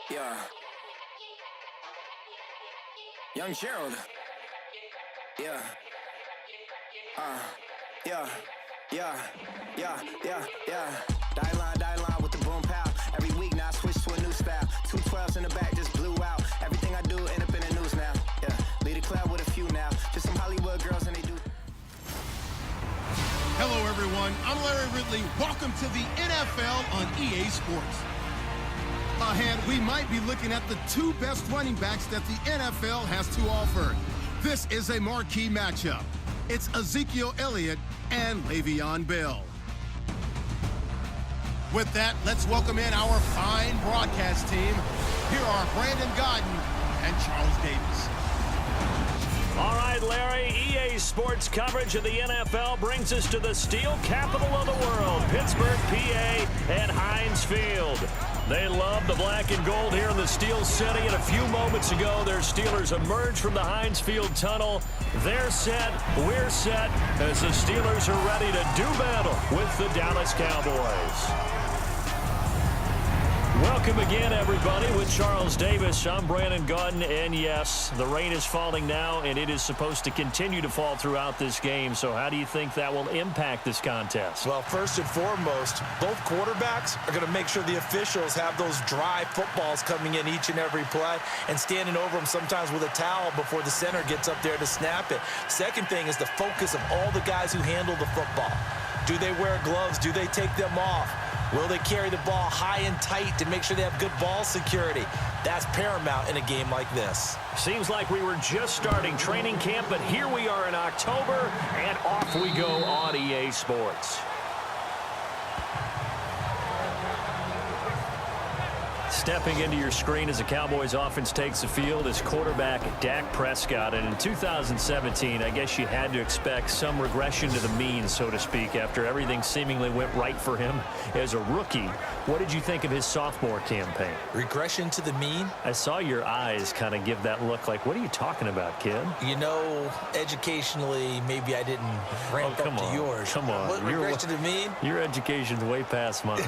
Yeah. Young Gerald. Yeah. Yeah. Die line with the boom pow. Every week now I switch to a new style. 212s in the back just blew out. Everything I do end up in the news now. Yeah. Lead a club with a few now. Just some Hollywood girls and they do. Hello everyone, I'm Larry Ridley. Welcome to the NFL on EA Sports. Ahead, we might be looking at the two best running backs that the NFL has to offer. This is a marquee matchup. It's Ezekiel Elliott and Le'Veon Bell. With that, let's welcome in our fine broadcast team. Here are Brandon Godden and Charles Davis. All right, Larry, EA Sports coverage of the NFL brings us to the steel capital of the world, Pittsburgh, PA, and Heinz Field. They love the black and gold here in the Steel City, and a few moments ago, their Steelers emerged from the Heinz Field tunnel. They're set, we're set, as the Steelers are ready to do battle with the Dallas Cowboys. Welcome again, everybody, with Charles Davis. I'm Brandon Godden, and yes, the rain is falling now, and it is supposed to continue to fall throughout this game. So how do you think that will impact this contest? Well, first and foremost, both quarterbacks are going to make sure the officials have those dry footballs coming in each and every play and standing over them sometimes with a towel before the center gets up there to snap it. Second thing is the focus of all the guys who handle the football. Do they wear gloves? Do they take them off? Will they carry the ball high and tight to make sure they have good ball security? That's paramount in a game like this. Seems like we were just starting training camp, but here we are in October, and off we go on EA Sports. Stepping into your screen as the Cowboys offense takes the field is quarterback Dak Prescott. And in 2017, I guess you had to expect some regression to the mean, so to speak, after everything seemingly went right for him as a rookie. What did you think of his sophomore campaign? Regression to the mean? I saw your eyes kind of give that look like, what are you talking about, kid? You know, educationally, maybe I didn't ramp up to yours. Come on. What regression to the mean? Your education's way past mine.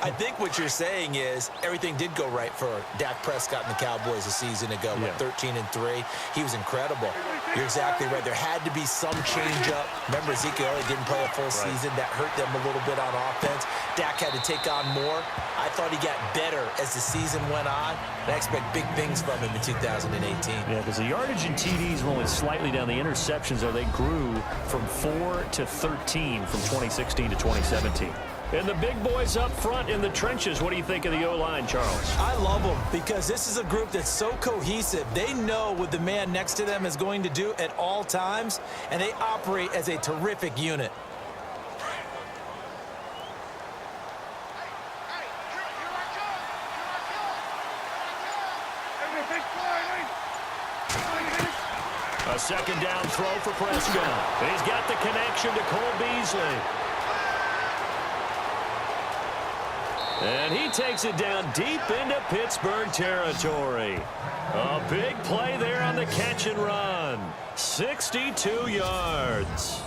I think what you're saying is everything did go right for Dak Prescott and the Cowboys a season ago. Yeah. 13-3. He was incredible. You're exactly right. There had to be some change up. Remember, Ezekiel Elliott didn't play a full season. That hurt them a little bit on offense. Dak had to take on more. I thought he got better as the season went on. And I expect big things from him in 2018. Yeah, because the yardage and TDs were only slightly down. The interceptions, though, they grew from 4 to 13 from 2016 to 2017. And the big boys up front in the trenches. What do you think of the O-line, Charles? I love them because this is a group that's so cohesive. They know what the man next to them is going to do at all times, and they operate as a terrific unit. A second down throw for Prescott. He's got the connection to Cole Beasley. And he takes it down deep into Pittsburgh territory. A big play there on the catch and run. 62 yards.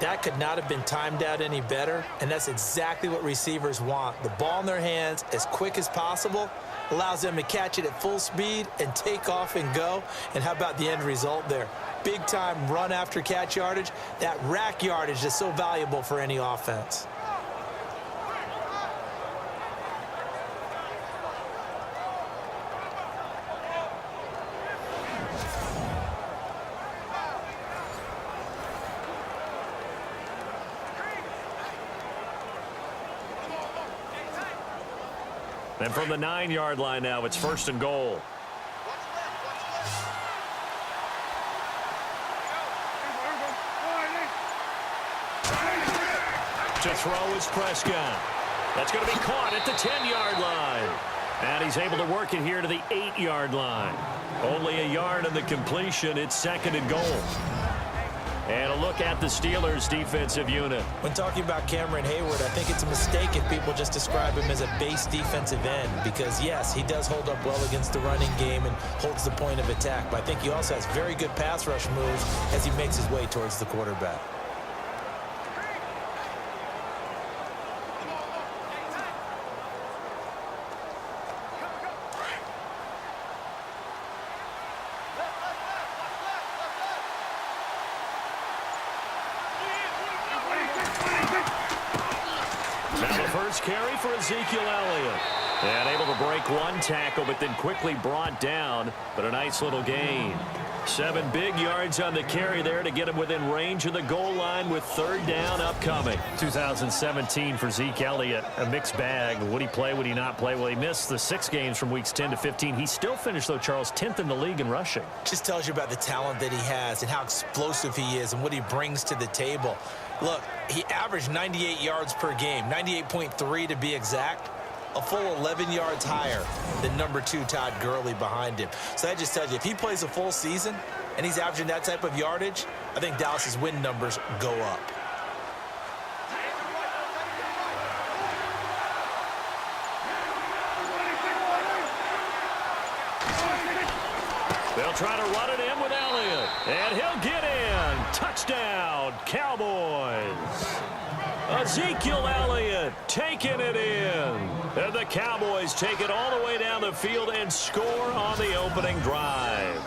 That could not have been timed out any better, and that's exactly what receivers want. The ball in their hands as quick as possible allows them to catch it at full speed and take off and go. And how about the end result there? Big-time run after catch yardage. That rack yardage is so valuable for any offense. And from the 9-yard line now, it's first and goal. To throw is Prescott. That's going to be caught at the 10-yard line. And he's able to work it here to the 8-yard line. Only a yard in the completion. It's second and goal. And a look at the Steelers' defensive unit. When talking about Cameron Hayward, I think it's a mistake if people just describe him as a base defensive end because, yes, he does hold up well against the running game and holds the point of attack. But I think he also has very good pass rush moves as he makes his way towards the quarterback. Now the first carry for Ezekiel Elliott. And able to break one tackle, but then quickly brought down. But a nice little gain. 7 big yards on the carry there to get him within range of the goal line with 3rd down upcoming. 2017 for Zeke Elliott, a mixed bag. Would he play, would he not play? Well, he missed the 6 games from weeks 10 to 15. He still finished, though, Charles, 10th in the league in rushing. Just tells you about the talent that he has and how explosive he is and what he brings to the table. Look, he averaged 98 yards per game, 98.3 to be exact. A full 11 yards higher than number 2 Todd Gurley behind him. So that just tells you, if he plays a full season and he's averaging that type of yardage, I think Dallas's win numbers go up. They'll try to run it in with Elliott, and he'll get in. Touchdown, Cowboys. Ezekiel Elliott taking it in. And the Cowboys take it all the way down the field and score on the opening drive.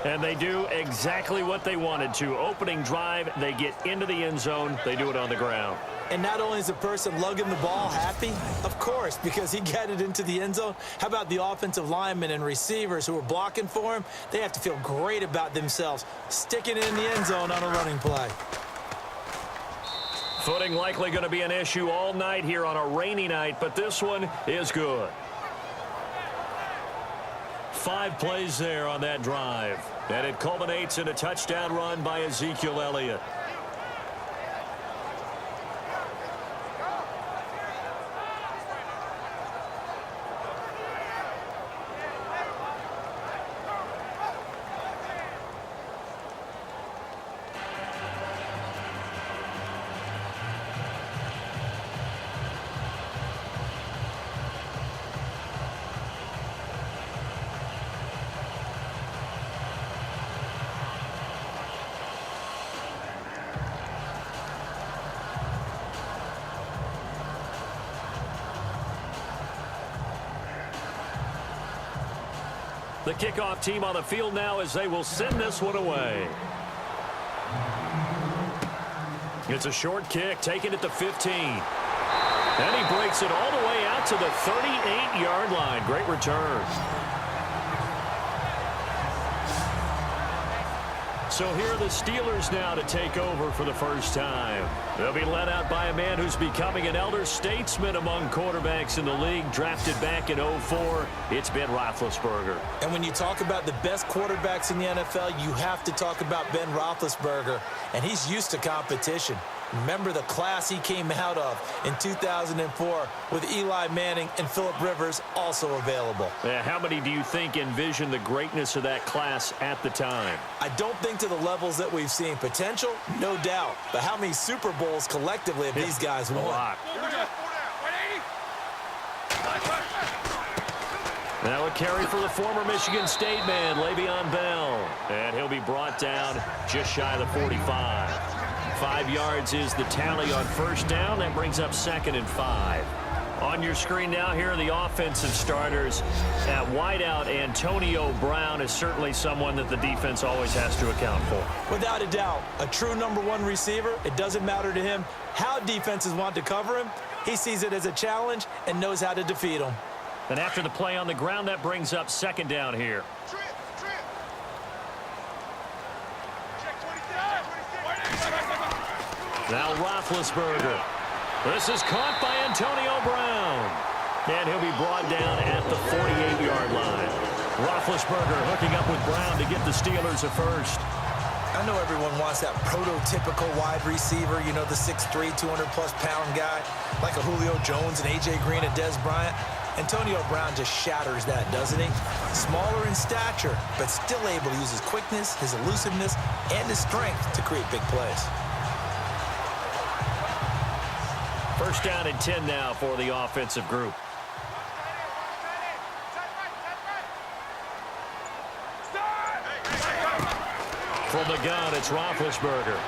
And they do exactly what they wanted to. Opening drive, they get into the end zone. They do it on the ground. And not only is the person lugging the ball happy, of course, because he got it into the end zone. How about the offensive linemen and receivers who are blocking for him? They have to feel great about themselves, sticking it in the end zone on a running play. Footing likely going to be an issue all night here on a rainy night, but this one is good. 5 plays there on that drive, and it culminates in a touchdown run by Ezekiel Elliott. The kickoff team on the field now as they will send this one away. It's a short kick, taken at the 15. And he breaks it all the way out to the 38-yard line. Great return. So here are the Steelers now to take over for the first time. They'll be led out by a man who's becoming an elder statesman among quarterbacks in the league, drafted back in 2004. It's Ben Roethlisberger. And when you talk about the best quarterbacks in the NFL, you have to talk about Ben Roethlisberger. And he's used to competition. Remember the class he came out of in 2004 with Eli Manning and Phillip Rivers also available. How many do you think envisioned the greatness of that class at the time? I don't think to the levels that we've seen. Potential, no doubt. But how many Super Bowls collectively have these guys won? A lot. Now a carry for the former Michigan State man, Le'Veon Bell. And he'll be brought down just shy of the 45. 5 yards is the tally on first down. That brings up 2nd and 5. On your screen now, here are the offensive starters. At wideout, Antonio Brown is certainly someone that the defense always has to account for. Without a doubt, a true #1 receiver. It doesn't matter to him how defenses want to cover him. He sees it as a challenge and knows how to defeat them. And after the play on the ground, that brings up 2nd down here. Now Roethlisberger. This is caught by Antonio Brown. And he'll be brought down at the 48-yard line. Roethlisberger hooking up with Brown to get the Steelers a first. I know everyone wants that prototypical wide receiver, you know, the 6'3", 200-plus pound guy, like a Julio Jones and A.J. Green and Dez Bryant. Antonio Brown just shatters that, doesn't he? Smaller in stature, but still able to use his quickness, his elusiveness, and his strength to create big plays. First down and 10 now for the offensive group. From the gun, it's Roethlisberger.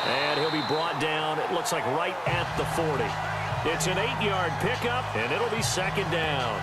And he'll be brought down, it looks like right at the 40. It's an 8-yard pickup, and it'll be 2nd down.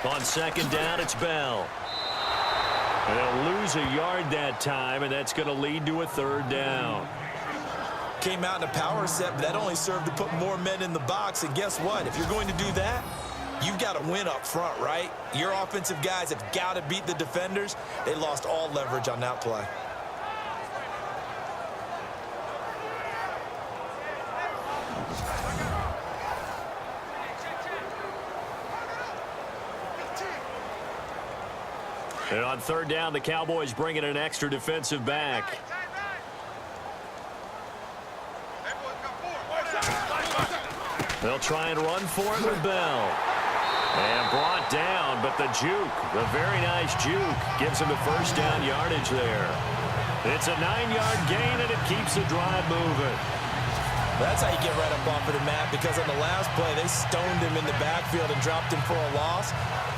On second down, it's Bell. And they'll lose a yard that time, and that's going to lead to a third down. Came out in a power set, but that only served to put more men in the box. And guess what? If you're going to do that, you've got to win up front, right? Your offensive guys have got to beat the defenders. They lost all leverage on that play. And on third down, the Cowboys bring in an extra defensive back. They'll try and run for it with Bell. And brought down, but the juke, the very nice juke, gives him the first down yardage there. It's a 9-yard gain, and it keeps the drive moving. That's how you get right up off of the mat, because on the last play, they stoned him in the backfield and dropped him for a loss.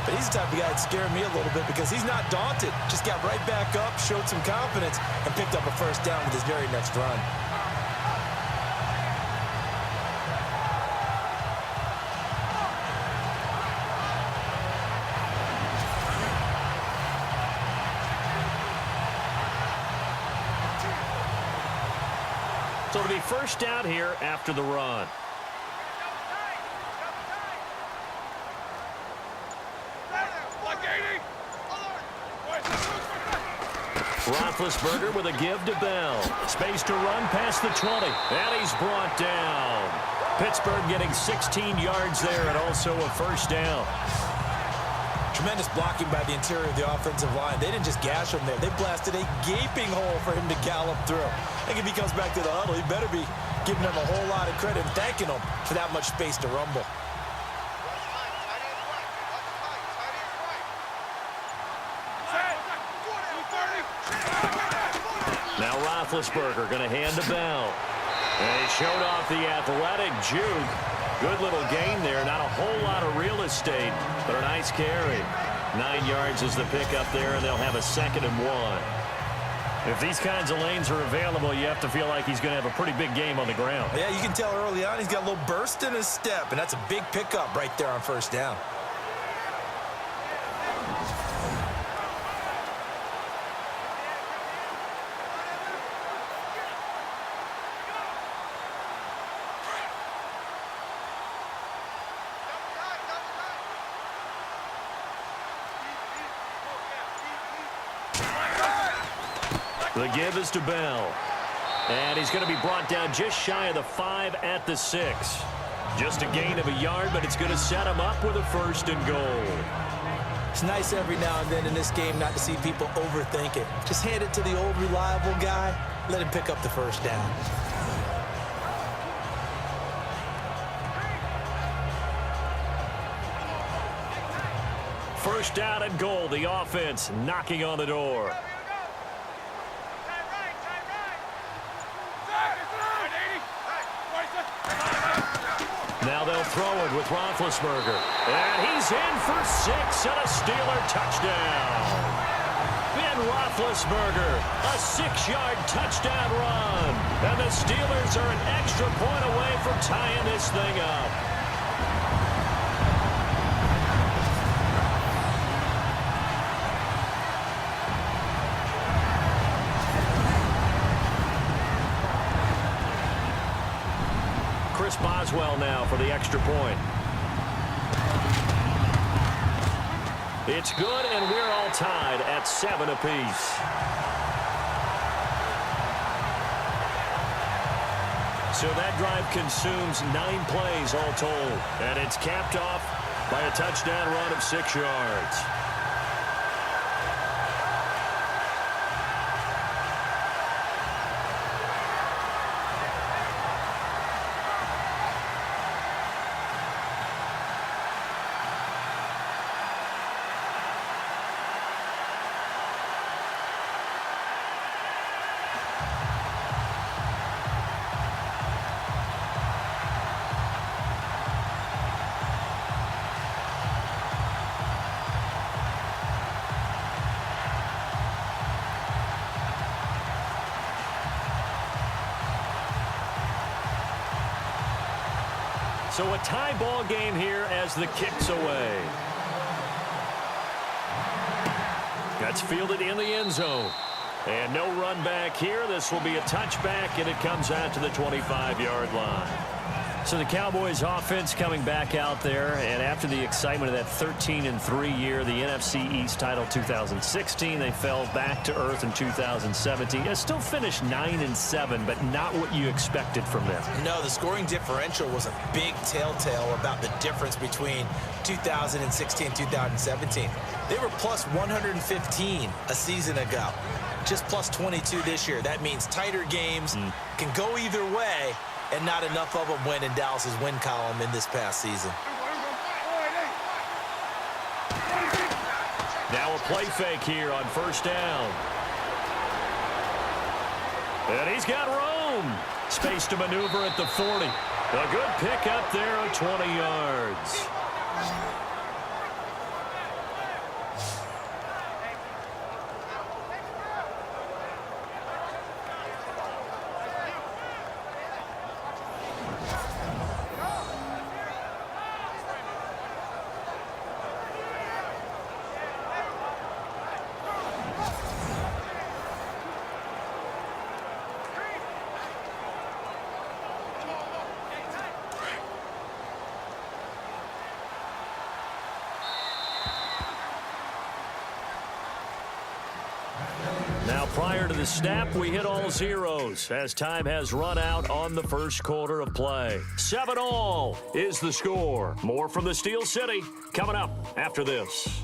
But he's the type of guy that scared me a little bit because he's not daunted. Just got right back up, showed some confidence, and picked up a first down with his very next run. So it'll be first down here after the run. Roethlisberger with a give to Bell. Space to run past the 20. And he's brought down. Pittsburgh getting 16 yards there and also a first down. Tremendous blocking by the interior of the offensive line. They didn't just gash him there. They blasted a gaping hole for him to gallop through. I think if he comes back to the huddle, he better be giving them a whole lot of credit and thanking them for that much space to rumble. Now Roethlisberger going to hand to Bell. And he showed off the athletic juke. Good little gain there. Not a whole lot of real estate, but a nice carry. 9 yards is the pickup there, and they'll have a 2nd and 1. If these kinds of lanes are available, you have to feel like he's going to have a pretty big game on the ground. Yeah, you can tell early on he's got a little burst in his step, and that's a big pickup right there on first down. The give is to Bell. And he's going to be brought down just shy of the 5 at the 6. Just a gain of a yard, but it's going to set him up with a 1st and goal. It's nice every now and then in this game not to see people overthink it. Just hand it to the old reliable guy. Let him pick up the first down. First down and goal. The offense knocking on the door. Now they'll throw it with Roethlisberger. And he's in for 6 and a Steeler touchdown. Ben Roethlisberger, a 6-yard touchdown run. And the Steelers are an extra point away from tying this thing up. Boswell now for the extra point. It's good, and we're all tied at 7 apiece. So that drive consumes 9 plays all told, and it's capped off by a touchdown run of 6 yards. So a tie ball game here as the kick's away. That's fielded in the end zone. And no run back here. This will be a touchback, and it comes out to the 25-yard line. So the Cowboys offense coming back out there, and after the excitement of that 13-3 year, the NFC East title 2016, they fell back to earth in 2017. They still finished 9-7, but not what you expected from them. No, the scoring differential was a big telltale about the difference between 2016 and 2017. They were plus 115 a season ago, just plus 22 this year. That means tighter games can go either way, and not enough of them win in Dallas's win column in this past season. Now a play fake here on first down. And he's got room. Space to maneuver at the 40. A good pick up there of 20 yards. Now, prior to the snap, we hit all zeros as time has run out on the first quarter of play. 7-all is the score. More from the Steel City coming up after this.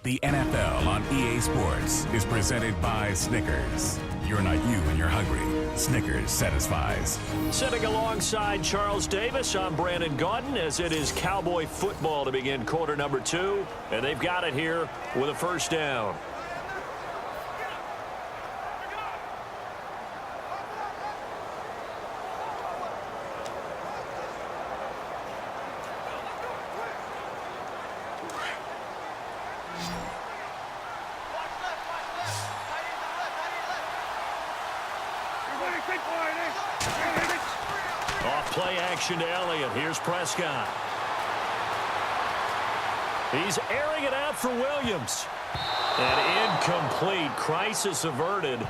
The NFL on EA Sports is presented by Snickers. You're not you when you're hungry. Snickers satisfies. Sitting alongside Charles Davis, I'm Brandon Gaudin, as it is Cowboy football to begin quarter number 2. And they've got it here with a first down. Off play action to Elliott. Here's Prescott. He's airing it out for Williams. And incomplete. Crisis averted.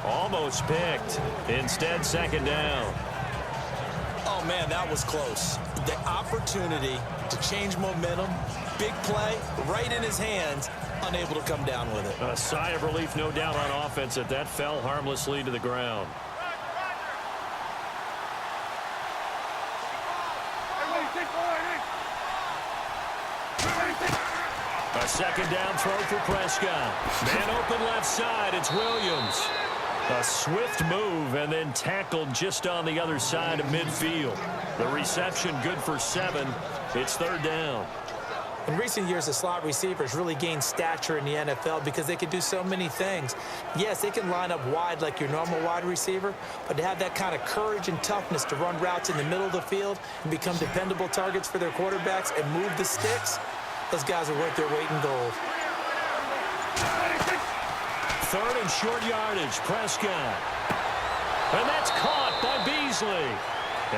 Almost picked. Instead, second down. Oh, man, that was close. The opportunity to change momentum, big play, right in his hands, unable to come down with it. A sigh of relief, no doubt, on offense that fell harmlessly to the ground. A second down throw for Prescott. Man open left side. It's Williams. A swift move and then tackled just on the other side of midfield. The reception good for 7. It's third down. In recent years, the slot receivers really gained stature in the NFL because they can do so many things. Yes, they can line up wide like your normal wide receiver, but to have that kind of courage and toughness to run routes in the middle of the field and become dependable targets for their quarterbacks and move the sticks, those guys are worth their weight in gold. Third and short yardage, Prescott. And that's caught by Beasley.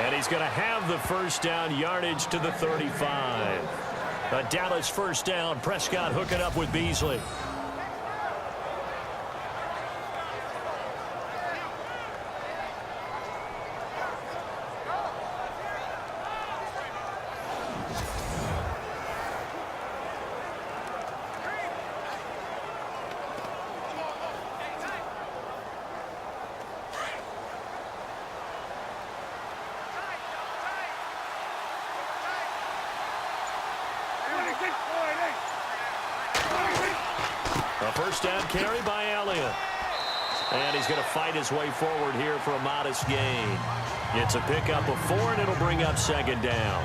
And he's going to have the first down, yardage to the 35. A Dallas first down. Prescott hooking up with Beasley. A first down carry by Elliott. And he's going to fight his way forward here for a modest gain. It's a pickup of 4, and it'll bring up second down.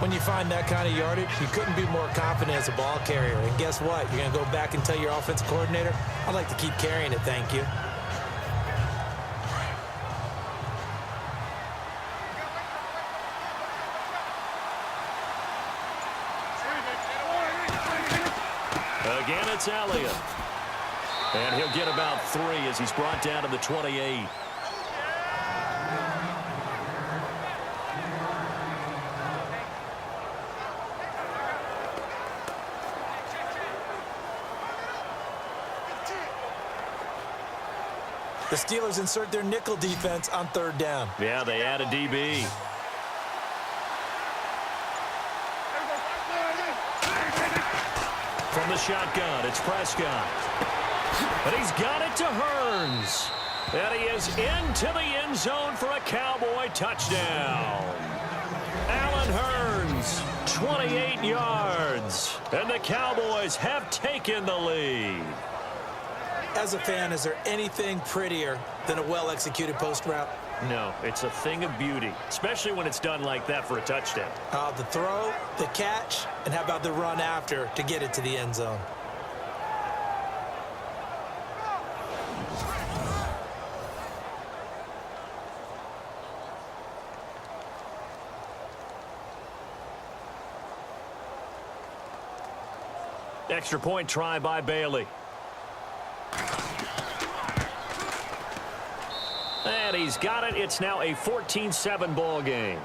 When you find that kind of yardage, you couldn't be more confident as a ball carrier. And guess what? You're going to go back and tell your offensive coordinator, I'd like to keep carrying it, thank you. Again, it's Elliott. And he'll get about 3 as he's brought down to the 28. The Steelers insert their nickel defense on 3rd down. Yeah, they add a DB. From the shotgun, it's Prescott. And he's got it to Hearns. And he is into the end zone for a Cowboy touchdown. Allen Hearns, 28 yards. And the Cowboys have taken the lead. As a fan, is there anything prettier than a well-executed post route? No, it's a thing of beauty, especially when it's done like that for a touchdown. The throw, the catch, and how about the run after to get it to the end zone? Extra point try by Bailey. And he's got it. It's now a 14-7 ball game.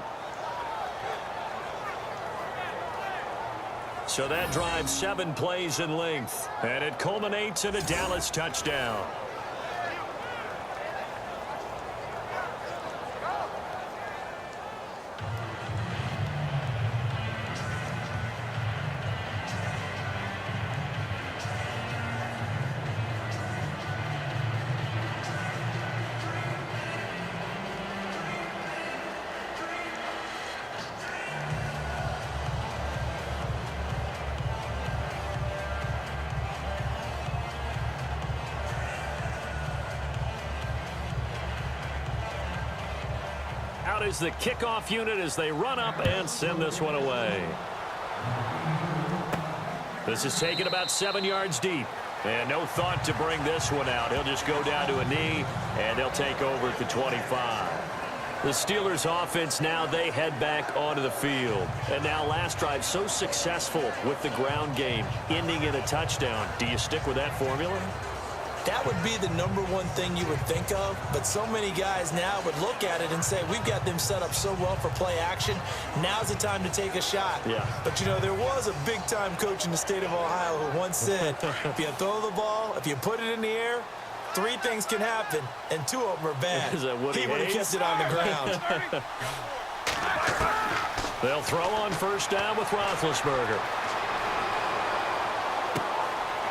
So that drives 7 plays in length. And it culminates in a Dallas touchdown. Out is the kickoff unit as they run up and send this one away. This is taken about 7 yards deep. And no thought to bring this one out. He'll just go down to a knee, and they'll take over at the 25. The Steelers offense now, they head back onto the field. And now last drive so successful with the ground game, ending in a touchdown. Do you stick with that formula? That would be the #1 thing you would think of, but so many guys now would look at it and say, we've got them set up so well for play action. Now's the time to take a shot. Yeah. But, you know, there was a big-time coach in the state of Ohio who once said, if you throw the ball, if you put it in the air, 3 things can happen, and 2 of them are bad. Is that Woody He would have Hayes? kept it on the ground. They'll throw on first down with Roethlisberger.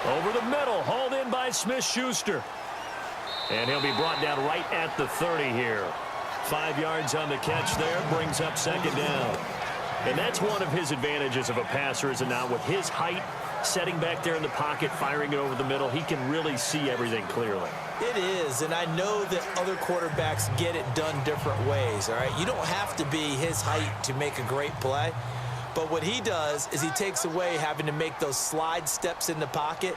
Over the middle, hauled in by Smith-Schuster. And he'll be brought down right at the 30 here. 5 yards on the catch there, brings up 2nd down. And that's one of his advantages of a passer, is it not? With his height, setting back there in the pocket, firing it over the middle, he can really see everything clearly. It is, and I know that other quarterbacks get it done different ways, all right? You don't have to be his height to make a great play. But what he does is he takes away having to make those slide steps in the pocket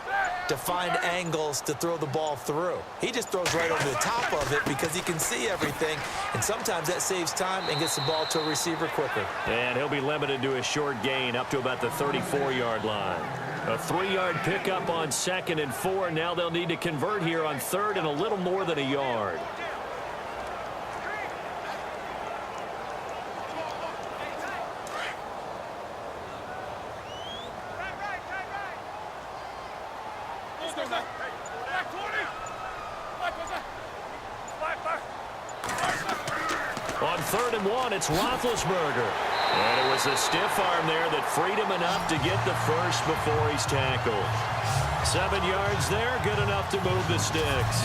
to find angles to throw the ball through. He just throws right over the top of it because he can see everything, and sometimes that saves time and gets the ball to a receiver quicker. And he'll be limited to a short gain up to about the 34-yard line. A 3-yard pickup on 2nd and 4. Now they'll need to convert here on 3rd and a little more than a yard. On 3rd and 1, it's Roethlisberger. And it was a stiff arm there that freed him enough to get the first before he's tackled. 7 yards there, good enough to move the sticks.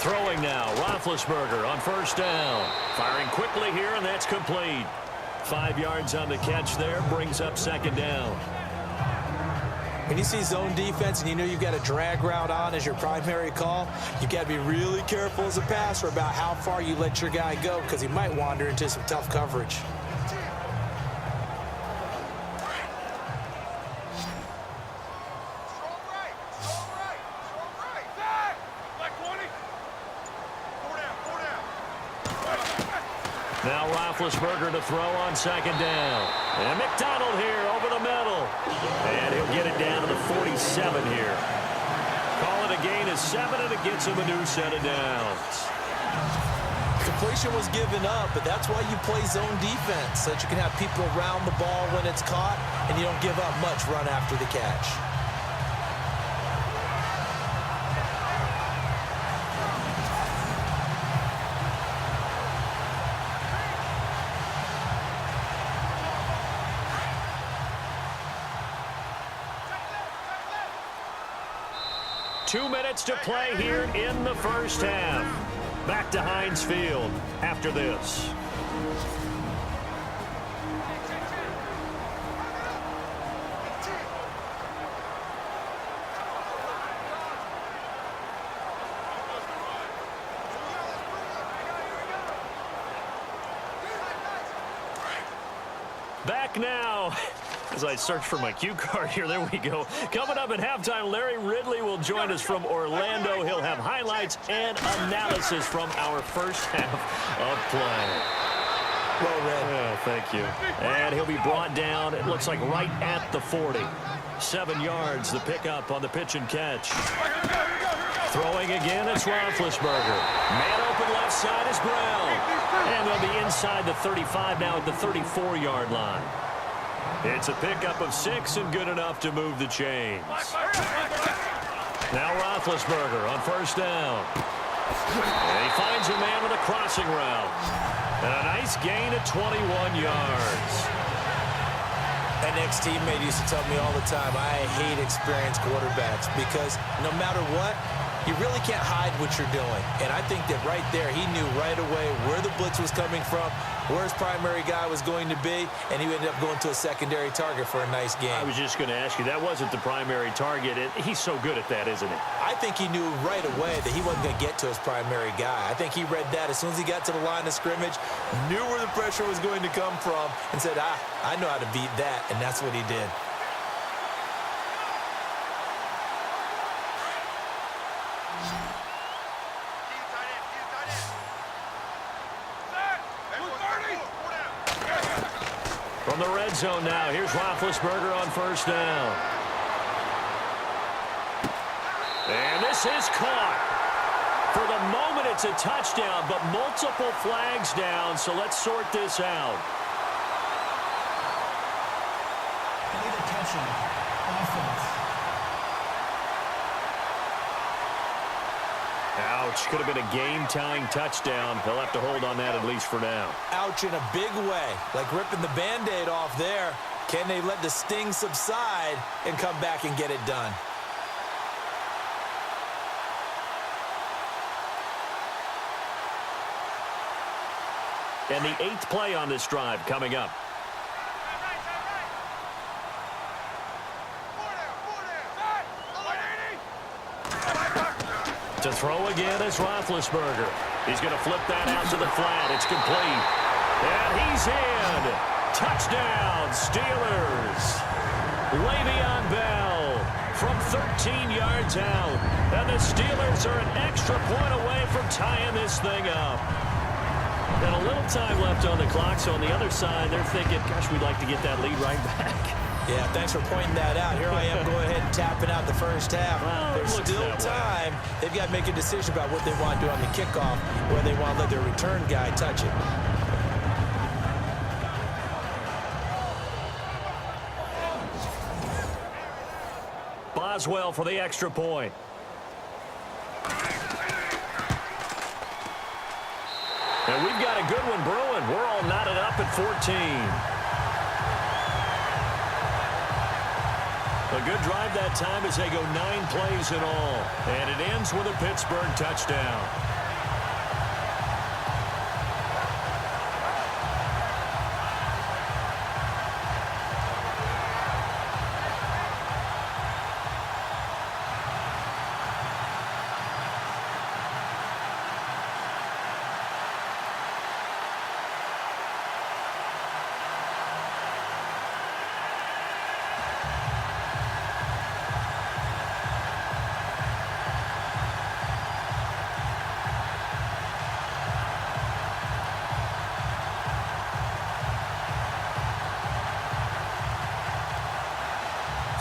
Throwing now, Roethlisberger on first down. Firing quickly here, and that's complete. 5 yards on the catch there, brings up 2nd down. When you see zone defense and you know you've got a drag route on as your primary call, you've got to be really careful as a passer about how far you let your guy go because he might wander into some tough coverage. Now Roethlisberger to throw on second down. And McDonald here over the middle. And he'll get it down to the 47 here. Call it a gain of 7, and it gets him a new set of downs. Completion was given up, but that's why you play zone defense, so that you can have people around the ball when it's caught, and you don't give up much run after the catch. Two minutes to play here in the first half. Back to Heinz Field after this. Back now. As I search for my cue card here, there we go. Coming up at halftime, Larry Ridley will join us from Orlando. He'll have highlights and analysis from our first half of play. Well read. Oh, thank you. And he'll be brought down, it looks like right at the 40. 7 yards, the pickup on the pitch and catch. Throwing again, it's Roethlisberger. Man open left side is Brown. And they'll be inside the 35 now at the 34-yard line. It's a pickup of 6 and good enough to move the chains. Now Roethlisberger on first down. And he finds a man with a crossing route. And a nice gain of 21 yards. An ex-teammate used to tell me all the time, I hate experienced quarterbacks because no matter what, you really can't hide what you're doing. And I think that right there, he knew right away where the blitz was coming from, where his primary guy was going to be, and he ended up going to a secondary target for a nice game. I was just going to ask you, that wasn't the primary target. He's so good at that, isn't he? I think he knew right away that he wasn't going to get to his primary guy. I think he read that as soon as he got to the line of scrimmage, knew where the pressure was going to come from, and said, I know how to beat that, and that's what he did. From the red zone now, here's Roethlisberger on first down. And this is caught. For the moment, it's a touchdown, but multiple flags down, so let's sort this out. Ouch. Could have been a game-tying touchdown. He'll have to hold on that at least for now. Ouch in a big way, like ripping the Band-Aid off there. Can they let the sting subside and come back and get it done? And the 8th play on this drive coming up. To throw again is Roethlisberger. He's going to flip that out to the flat. It's complete. And he's in. Touchdown, Steelers. Le'Veon Bell from 13 yards out. And the Steelers are an extra point away from tying this thing up. And a little time left on the clock, so on the other side, they're thinking, gosh, we'd like to get that lead right back. Yeah, thanks for pointing that out. Here I am going ahead and tapping out the first half. Well, there's still time. They've got to make a decision about what they want to do on the kickoff, whether they want to let their return guy touch it. Boswell for the extra point. And we've got a good one brewing. We're all knotted up at 14. A good drive that time as they go 9 plays in all. And it ends with a Pittsburgh touchdown.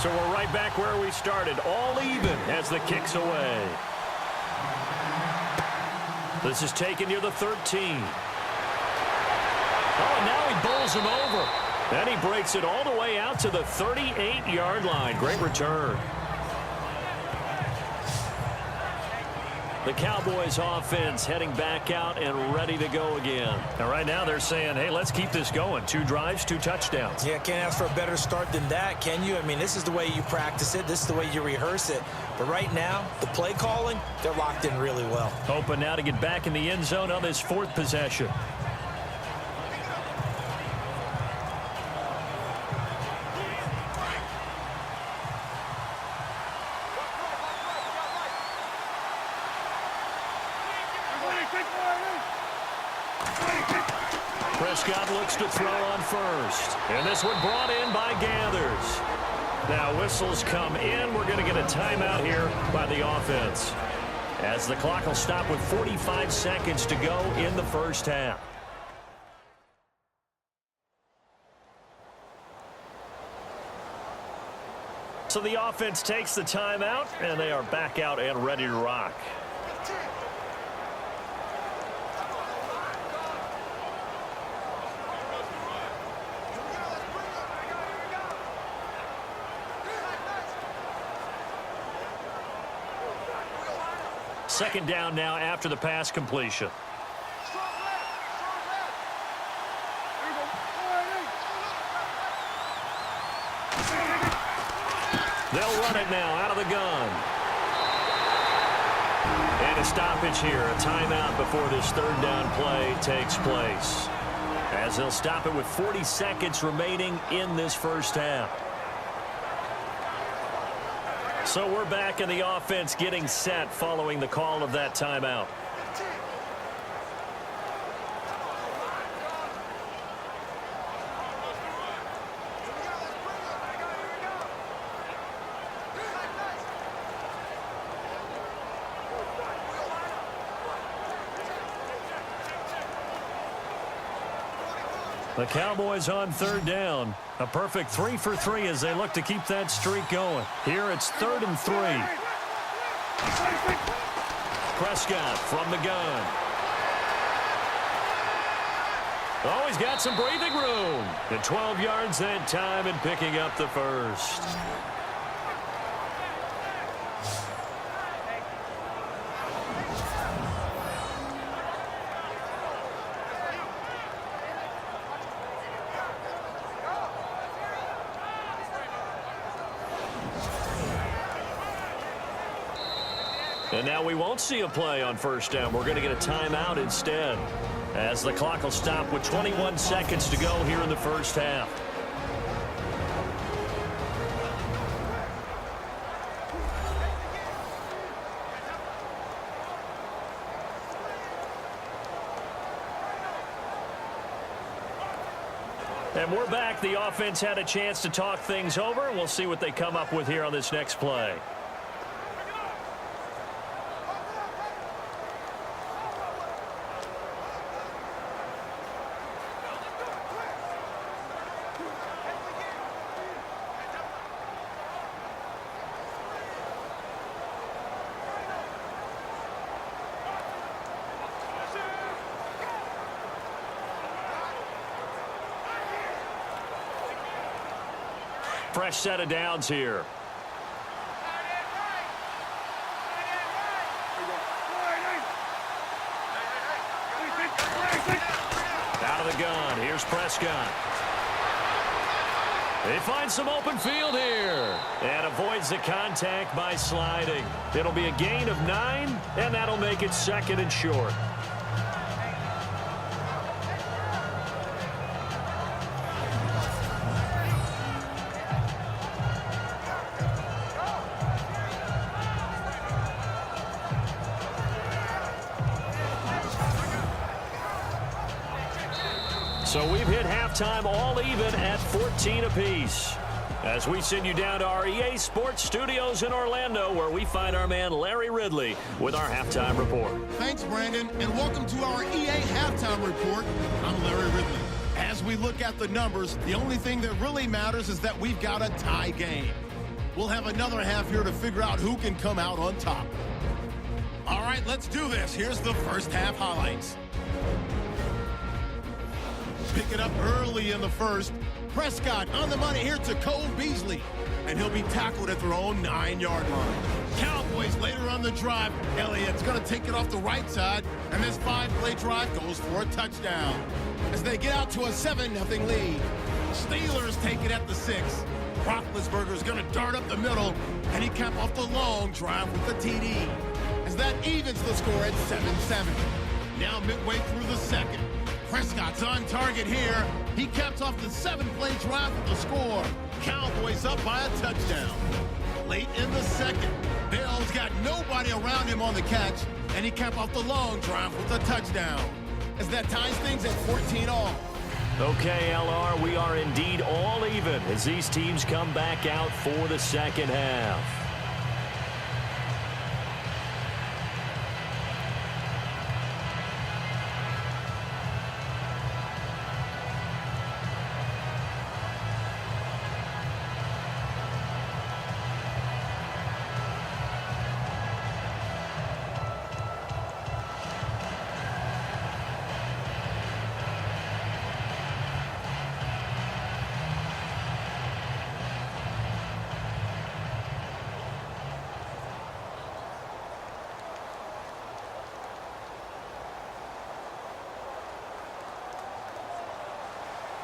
So we're right back where we started, all even as the kick's away. This is taken near the 13. Oh, and now he bowls him over. And he breaks it all the way out to the 38-yard line. Great return. The Cowboys offense heading back out and ready to go again. And right now they're saying, hey, let's keep this going. 2 drives, 2 touchdowns. Yeah, can't ask for a better start than that, can you? I mean, this is the way you practice it. This is the way you rehearse it. But right now, the play calling, they're locked in really well. Hoping now to get back in the end zone on this 4th possession. Prescott looks to throw on first. And this one brought in by Gathers. Now whistles come in. We're going to get a timeout here by the offense, as the clock will stop with 45 seconds to go in the first half. So the offense takes the timeout, and they are back out and ready to rock. Second down now after the pass completion. They'll run it now out of the gun. And a stoppage here, a timeout before this 3rd down play takes place, as they'll stop it with 40 seconds remaining in this first half. So we're back in the offense getting set following the call of that timeout. The Cowboys on 3rd down. A perfect 3 for 3 as they look to keep that streak going. Here it's 3rd and 3. Prescott from the gun. Oh, he's got some breathing room. And 12 yards that time and picking up the first. And now we won't see a play on first down. We're going to get a timeout instead, as the clock will stop with 21 seconds to go here in the first half. And we're back. The offense had a chance to talk things over, and we'll see what they come up with here on this next play. Fresh set of downs here. Out of the gun. Here's Prescott. They find some open field here and avoids the contact by sliding. It'll be a gain of 9, and that'll make it 2nd and short. So we've hit halftime all even at 14 apiece, as we send you down to our EA Sports Studios in Orlando, where we find our man Larry Ridley with our halftime report. Thanks, Brandon, and welcome to our EA Halftime Report. I'm Larry Ridley. As we look at the numbers, the only thing that really matters is that we've got a tie game. We'll have another half here to figure out who can come out on top. All right, let's do this. Here's the first half highlights. Pick it up early in the first. Prescott on the money here to Cole Beasley. And he'll be tackled at their own 9-yard line. Cowboys later on the drive. Elliott's going to take it off the right side. And this 5-play drive goes for a touchdown. As they get out to a 7-0 lead. Steelers take it at the 6. Roethlisberger's going to dart up the middle. And he cap off the long drive with the TD. As that evens the score at 7-7. Now midway through the second. Prescott's on target here. He caps off the 7-play drive with the score. Cowboys up by a touchdown. Late in the second, Bell's got nobody around him on the catch, and he capped off the long drive with a touchdown. As that ties things at 14-all. Okay, LR, we are indeed all even as these teams come back out for the second half.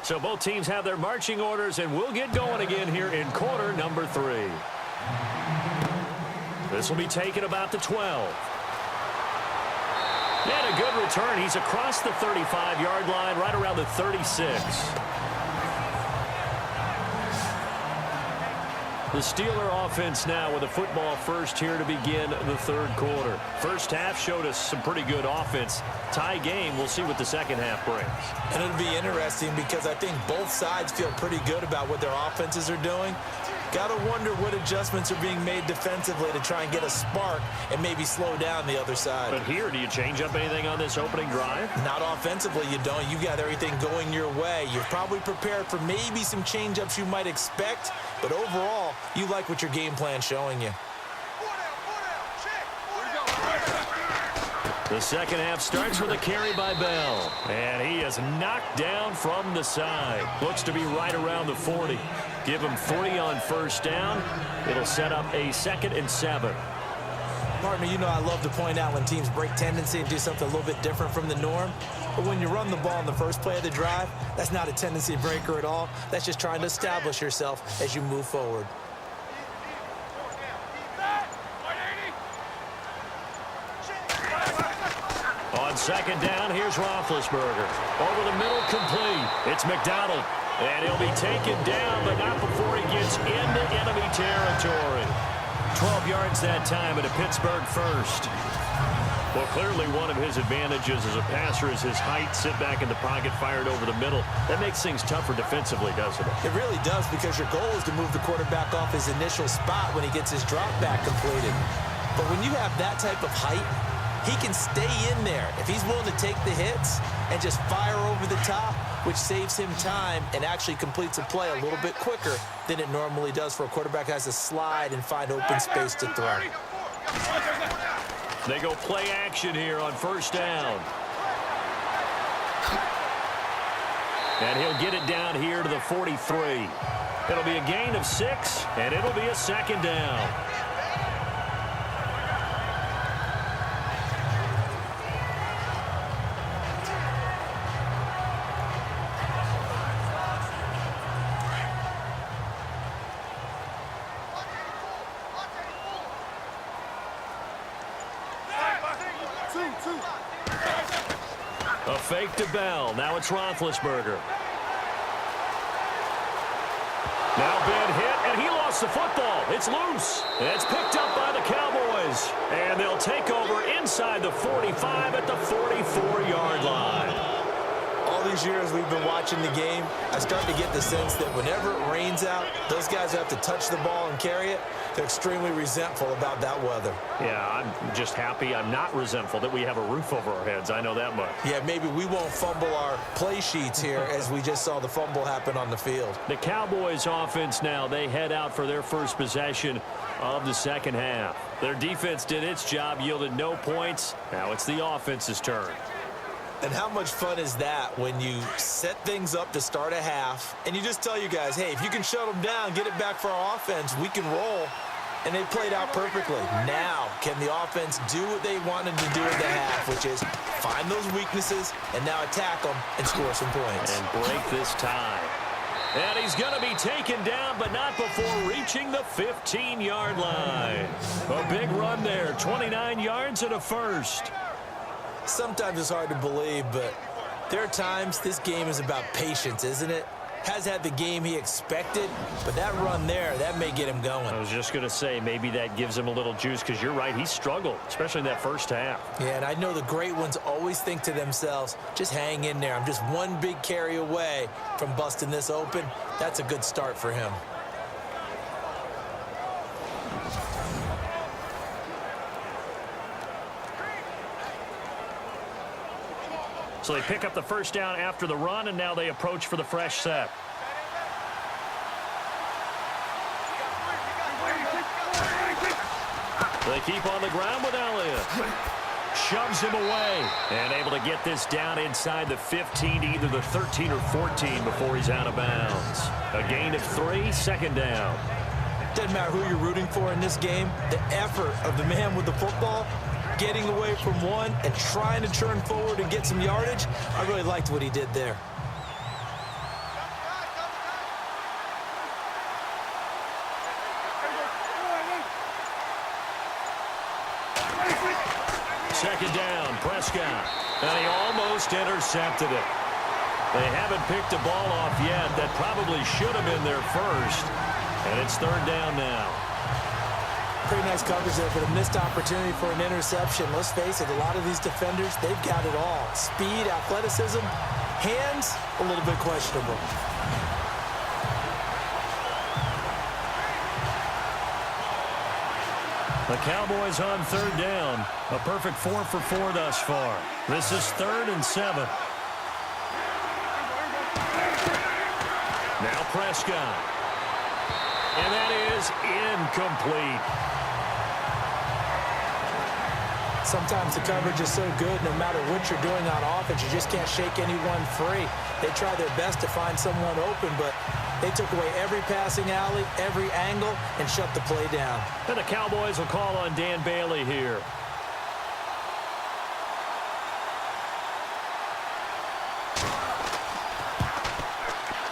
So both teams have their marching orders, and we'll get going again here in quarter number 3. This will be taken about the 12. And a good return. He's across the 35-yard line, right around the 36. The Steeler offense now with the football first here to begin the third quarter. First half showed us some pretty good offense. Tie game, we'll see what the second half brings. And it'll be interesting because I think both sides feel pretty good about what their offenses are doing. Got to wonder what adjustments are being made defensively to try and get a spark and maybe slow down the other side. But here, do you change up anything on this opening drive? Not offensively, you don't. You got everything going your way. You're probably prepared for maybe some change-ups you might expect, but overall, you like what your game plan's showing you. The second half starts with a carry by Bell. And he is knocked down from the side. Looks to be right around the 40. Give him 40 on first down. It'll set up a 2nd and 7. Partner, you know I love to point out when teams break tendency and do something a little bit different from the norm. But when you run the ball in the first play of the drive, that's not a tendency breaker at all. That's just trying to establish yourself as you move forward. On second down, here's Roethlisberger. Over the middle, complete. It's McDonald. And he'll be taken down, but not before he gets into enemy territory. 12 yards that time at a Pittsburgh first. Well, clearly one of his advantages as a passer is his height. Sit back in the pocket, fired over the middle. That makes things tougher defensively, doesn't it? It really does, because your goal is to move the quarterback off his initial spot when he gets his drop back completed. But when you have that type of height, he can stay in there if he's willing to take the hits and just fire over the top, which saves him time and actually completes a play a little bit quicker than it normally does for a quarterback who has to slide and find open space to throw. They go play action here on first down. And he'll get it down here to the 43. It'll be a gain of 6, and it'll be a 2nd down. A fake to Bell. Now it's Roethlisberger. Now bad hit, and he lost the football. It's loose. It's picked up by the Cowboys. And they'll take over inside the 45 at the 44-yard line. All these this year as we've been watching the game, I start to get the sense that whenever it rains out, those guys who have to touch the ball and carry it, they're extremely resentful about that weather. Yeah, I'm just happy I'm not resentful that we have a roof over our heads. I know that much. Yeah, maybe we won't fumble our play sheets here as we just saw the fumble happen on the field. The Cowboys offense now, they head out for their first possession of the second half. Their defense did its job, yielded no points. Now it's the offense's turn. And how much fun is that when you set things up to start a half and you just tell you guys, hey, if you can shut them down, get it back for our offense, we can roll. And they played out perfectly. Now, can the offense do what they wanted to do at the half, which is find those weaknesses and now attack them and score some points. And break this tie. And he's going to be taken down, but not before reaching the 15-yard line. A big run there, 29 yards and a first. Sometimes it's hard to believe, but there are times this game is about patience, isn't it? Has had the game he expected, but that run there, that may get him going. I was just going to say, maybe that gives him a little juice, because you're right, he struggled, especially in that first half. Yeah, and I know the great ones always think to themselves, just hang in there. I'm just one big carry away from busting this open. That's a good start for him. So they pick up the first down after the run, and now they approach for the fresh set. They keep on the ground with Elliott. Shoves him away and able to get this down inside the 15 to either the 13 or 14 before he's out of bounds. A gain of 3, second down. Doesn't matter who you're rooting for in this game, the effort of the man with the football, getting away from one and trying to turn forward and get some yardage, I really liked what he did there. Second down, Prescott. And he almost intercepted it. They haven't picked a ball off yet. That probably should have been their first. And it's third down now. Pretty nice coverage there, but a missed opportunity for an interception. Let's face it, a lot of these defenders, they've got it all. Speed, athleticism, hands, a little bit questionable. The Cowboys on third down. A perfect 4 for 4 thus far. This is 3rd and 7. Now Prescott. And that is incomplete. Sometimes the coverage is so good, no matter what you're doing on offense, you just can't shake anyone free. They try their best to find someone open, but they took away every passing alley, every angle, and shut the play down. And the Cowboys will call on Dan Bailey here.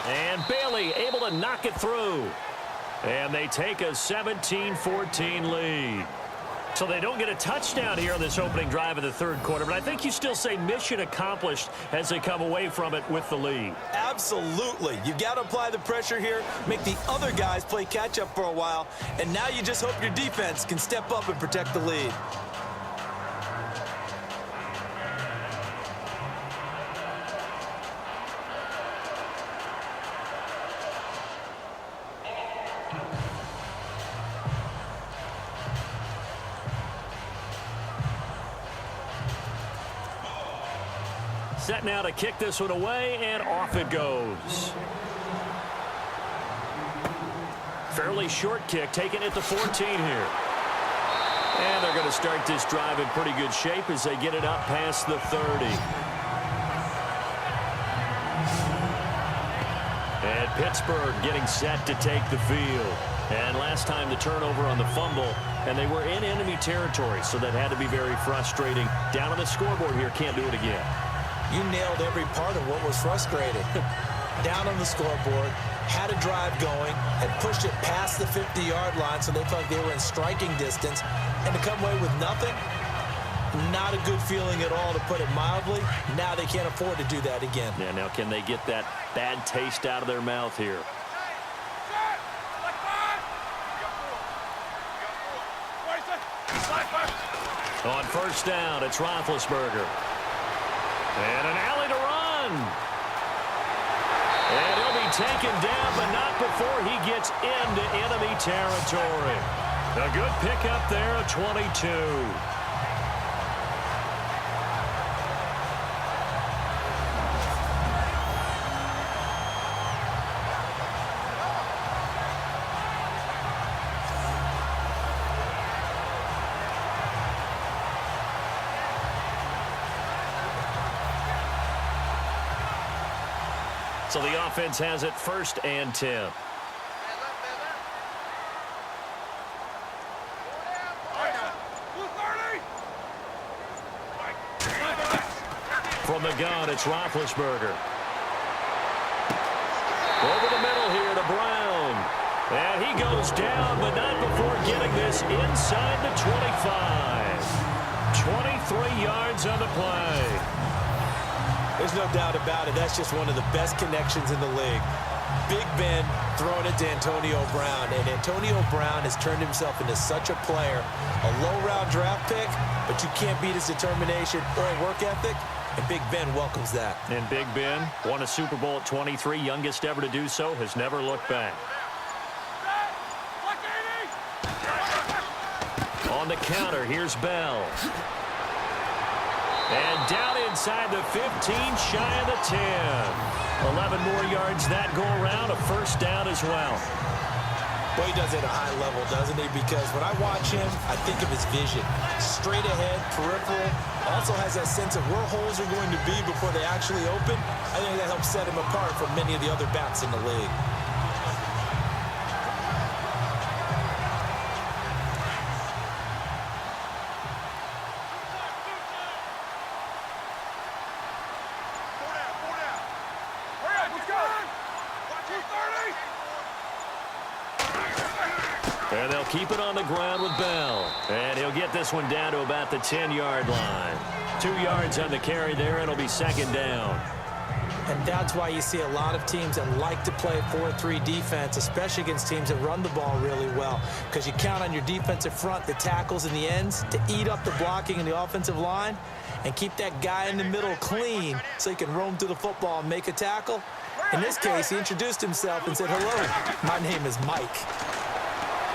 And Bailey able to knock it through. And they take a 17-14 lead. So they don't get a touchdown here on this opening drive of the third quarter, but I think you still say mission accomplished as they come away from it with the lead. Absolutely. You've got to apply the pressure here, make the other guys play catch-up for a while, and now you just hope your defense can step up and protect the lead. Set now to kick this one away, and off it goes. Fairly short kick, taking it to 14 here. And they're going to start this drive in pretty good shape as they get it up past the 30. And Pittsburgh getting set to take the field. And last time the turnover on the fumble, and they were in enemy territory, so that had to be very frustrating. Down on the scoreboard here, can't do it again. You nailed every part of what was frustrating. Down on the scoreboard, had a drive going, had pushed it past the 50-yard line so they felt like they were in striking distance, and to come away with nothing, not a good feeling at all, to put it mildly. Now they can't afford to do that again. Yeah, now can they get that bad taste out of their mouth here? On first down, it's Roethlisberger. And an alley to run. And he'll be taken down, but not before he gets into enemy territory. A good pickup there at 22. So the offense has it 1st and 10. From the gun, it's Roethlisberger. Over the middle here to Brown. And he goes down, but not before getting this inside the 25. 23 yards on the play. There's no doubt about it. That's just one of the best connections in the league. Big Ben throwing it to Antonio Brown. And Antonio Brown has turned himself into such a player. A low-round draft pick, but you can't beat his determination or work ethic. And Big Ben welcomes that. And Big Ben won a Super Bowl at 23, youngest ever to do so, has never looked back. On the counter, here's Bell. And down inside the 15, shy of the 10. 11 more yards that go around, a 1st down as well. Well, he does it at a high level, doesn't he? Because when I watch him, I think of his vision. Straight ahead, peripheral. Also has that sense of where holes are going to be before they actually open. I think that helps set him apart from many of the other backs in the league. And they'll keep it on the ground with Bell. And he'll get this one down to about the 10-yard line. 2 yards on the carry there, and it'll be 2nd down. And that's why you see a lot of teams that like to play 4-3 defense, especially against teams that run the ball really well, because you count on your defensive front, the tackles and the ends, to eat up the blocking in the offensive line and keep that guy in the middle clean so he can roam through the football and make a tackle. In this case, he introduced himself and said, "Hello, my name is Mike."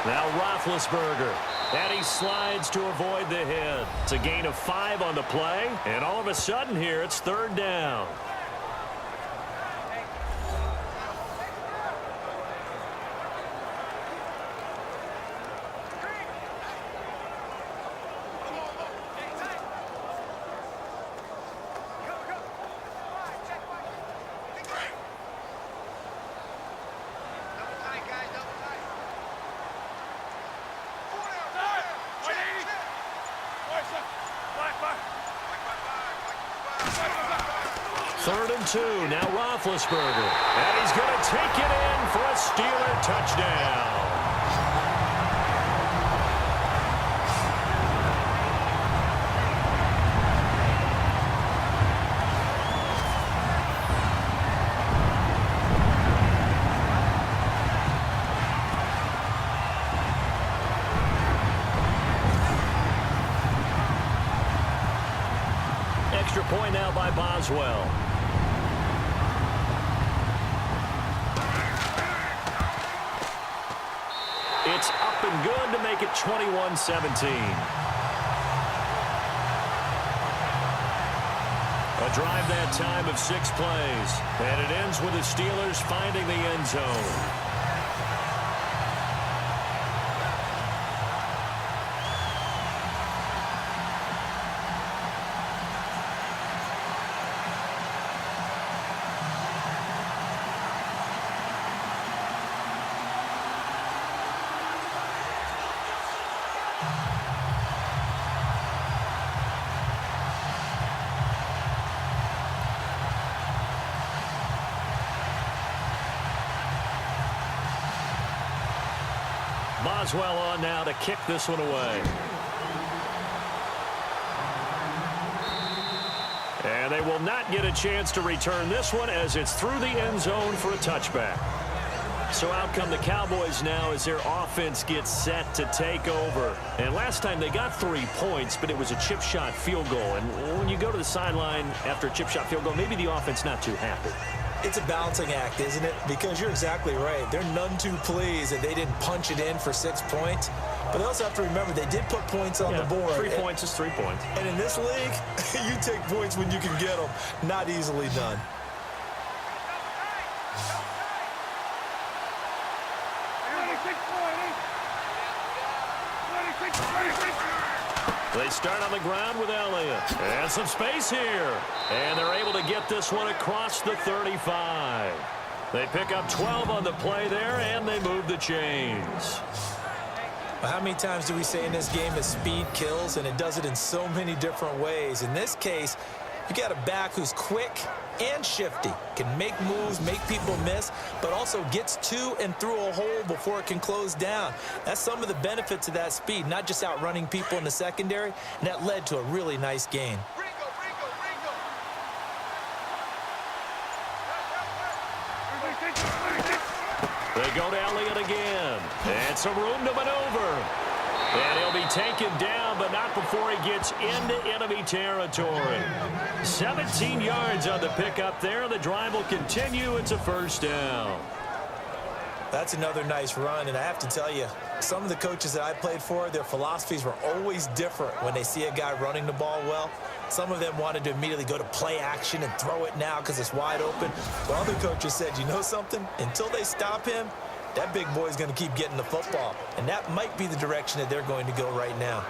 Now Roethlisberger, and he slides to avoid the hit. It's a gain of 5 on the play, and all of a sudden here it's 3rd down. Third and 2, now Roethlisberger. And he's going to take it in for a Steeler touchdown. Extra point now by Boswell. It's up and good to make it 21-17. A drive that time of 6 plays. And it ends with the Steelers finding the end zone. Boswell on now to kick this one away. And they will not get a chance to return this one as it's through the end zone for a touchback. So out come the Cowboys now as their offense gets set to take over. And last time they got 3 points, but it was a chip shot field goal. And when you go to the sideline after a chip shot field goal, maybe the offense not too happy. It's a balancing act, isn't it? Because you're exactly right. They're none too pleased that they didn't punch it in for 6 points. But they also have to remember they did put points on the board. 3 points is 3 points. And in this league, you take points when you can get them. Not easily done. They start on the ground with Elliott. And some space here. And they're able to get this one across the 35. They pick up 12 on the play there, and they move the chains. How many times do we say in this game that speed kills, and it does it in so many different ways? In this case, you got a back who's quick and shifty, can make moves, make people miss, but also gets to and through a hole before it can close down. That's some of the benefits of that speed, not just outrunning people in the secondary, and that led to a really nice gain. They go to Elliott again. And some room to maneuver. And he'll be taken down, but not before he gets into enemy territory. 17 yards on the pickup there. The drive will continue. It's a first down. That's another nice run, and I have to tell you, some of the coaches that I played for, their philosophies were always different when they see a guy running the ball well. Some of them wanted to immediately go to play action and throw it now because it's wide open. But other coaches said, you know something? Until they stop him, that big boy's going to keep getting the football. And that might be the direction that they're going to go right now.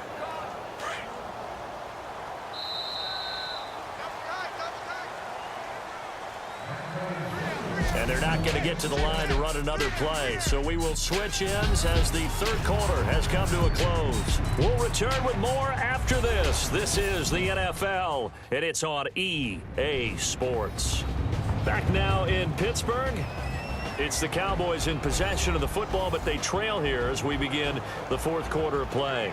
And they're not going to get to the line to run another play. So we will switch ends as the third quarter has come to a close. We'll return with more after this. This is the NFL, and it's on EA Sports. Back now in Pittsburgh. It's the Cowboys in possession of the football, but they trail here as we begin the fourth quarter of play.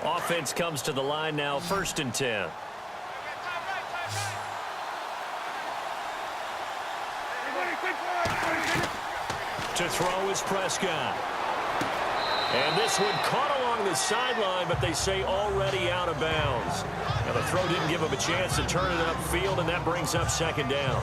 Offense comes to the line now, 1st and 10. To throw is Prescott. And this one caught along the sideline, but they say already out of bounds. Now the throw didn't give him a chance to turn it upfield, and that brings up 2nd down.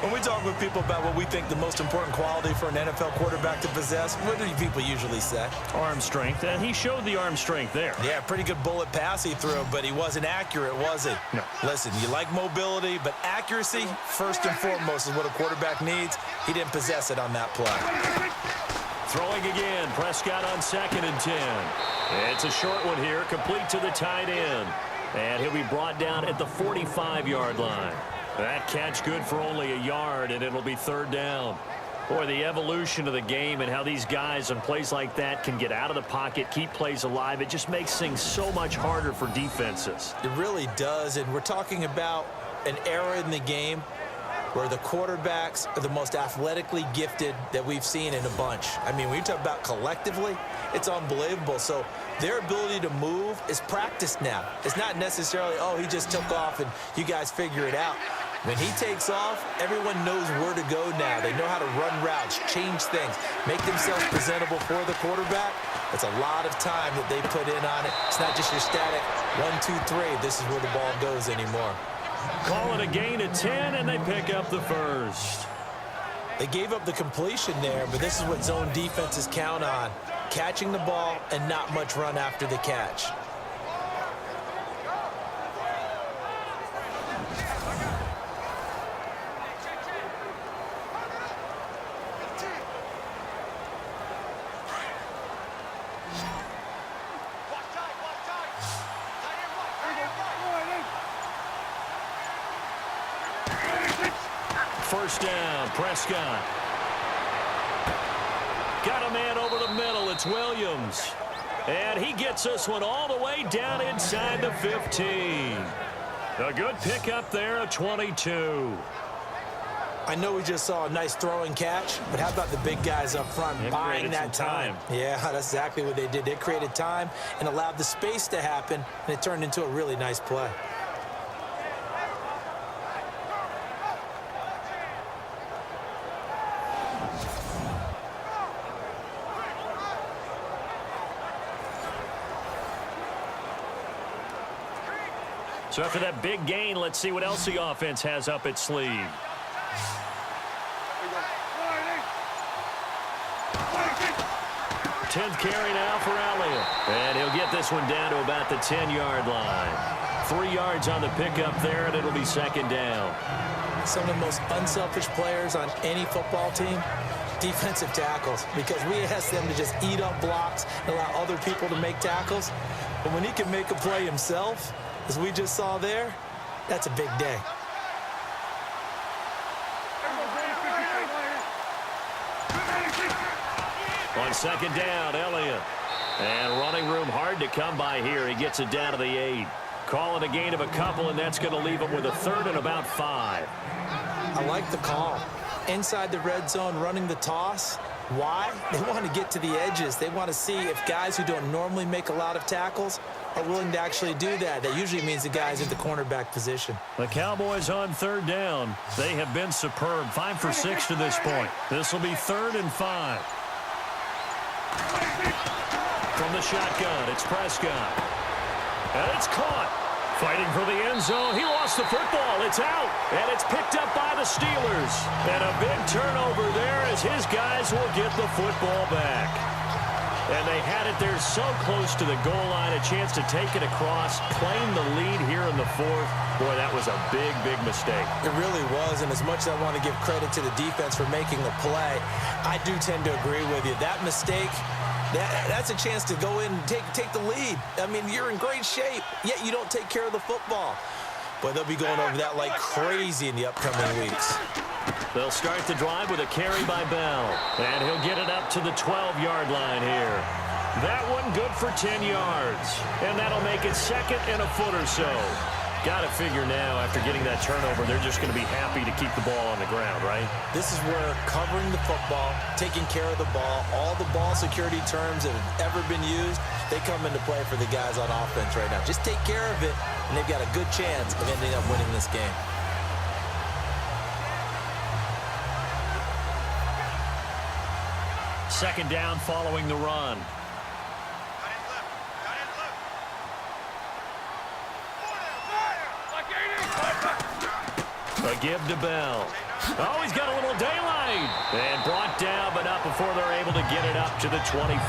When we talk with people about what we think the most important quality for an NFL quarterback to possess, what do people usually say? Arm strength, and he showed the arm strength there. Yeah, pretty good bullet pass he threw, but he wasn't accurate, was he? No. Listen, you like mobility, but accuracy, first and foremost, is what a quarterback needs. He didn't possess it on that play. Throwing again, Prescott on 2nd and 10. It's a short one here, complete to the tight end. And he'll be brought down at the 45-yard line. That catch good for only a yard, and it'll be 3rd down. Boy, the evolution of the game and how these guys on plays like that can get out of the pocket, keep plays alive, it just makes things so much harder for defenses. It really does, and we're talking about an era in the game where the quarterbacks are the most athletically gifted that we've seen in a bunch. I mean, when you talk about collectively, it's unbelievable. So their ability to move is practiced now. It's not necessarily, oh, he just took off and you guys figure it out. When he takes off, everyone knows where to go now. They know how to run routes, change things, make themselves presentable for the quarterback. It's a lot of time that they put in on it. It's not just your static 1, 2, 3. This is where the ball goes anymore. Call it a gain of 10, and they pick up the first. They gave up the completion there, but this is what zone defenses count on. Catching the ball and not much run after the catch. First down, Prescott. Got a man over the middle. It's Williams. And he gets this one all the way down inside the 15. A good pickup there at 22. I know we just saw a nice throwing catch, but how about the big guys up front buying that time? Yeah, that's exactly what they did. They created time and allowed the space to happen, and it turned into a really nice play. So after that big gain, let's see what else the offense has up its sleeve. 10th carry now for Elliott. And he'll get this one down to about the 10-yard line. 3 yards on the pickup there, and it'll be second down. Some of the most unselfish players on any football team, defensive tackles, because we ask them to just eat up blocks and allow other people to make tackles. But when he can make a play himself, as we just saw there, that's a big day. On second down, Elliott. And running room hard to come by here. He gets it down to the 8. Call it a gain of a couple, and that's going to leave him with a 3rd and about 5. I like the call. Inside the red zone, running the toss. Why? They want to get to the edges. They want to see if guys who don't normally make a lot of tackles are willing to actually do that. That usually means the guys in the cornerback position. The Cowboys on 3rd down. They have been superb. 5 for 6 to this point. This will be 3rd and 5. From the shotgun, it's Prescott. And it's caught. Fighting for the end zone. He lost the football. It's out. And it's picked up by the Steelers. And a big turnover there as his guys will get the football back. And they had it there so close to the goal line. A chance to take it across, claim the lead here in the 4th. Boy, that was a big, big mistake. It really was. And as much as I want to give credit to the defense for making the play, I do tend to agree with you. That mistake, that's a chance to go in and take the lead. I mean, you're in great shape, yet you don't take care of the football. But they'll be going over that like crazy in the upcoming weeks. They'll start the drive with a carry by Bell. And he'll get it up to the 12-yard line here. That one good for 10 yards. And that'll make it 2nd and a foot or so. Got to figure now, after getting that turnover, they're just going to be happy to keep the ball on the ground, right? This is where covering the football, taking care of the ball, all the ball security terms that have ever been used, they come into play for the guys on offense right now. Just take care of it, and they've got a good chance of ending up winning this game. Second down following the run. A give to Bell. Oh, he's got a little daylight. And brought down, but not before they're able to get it up to the 25.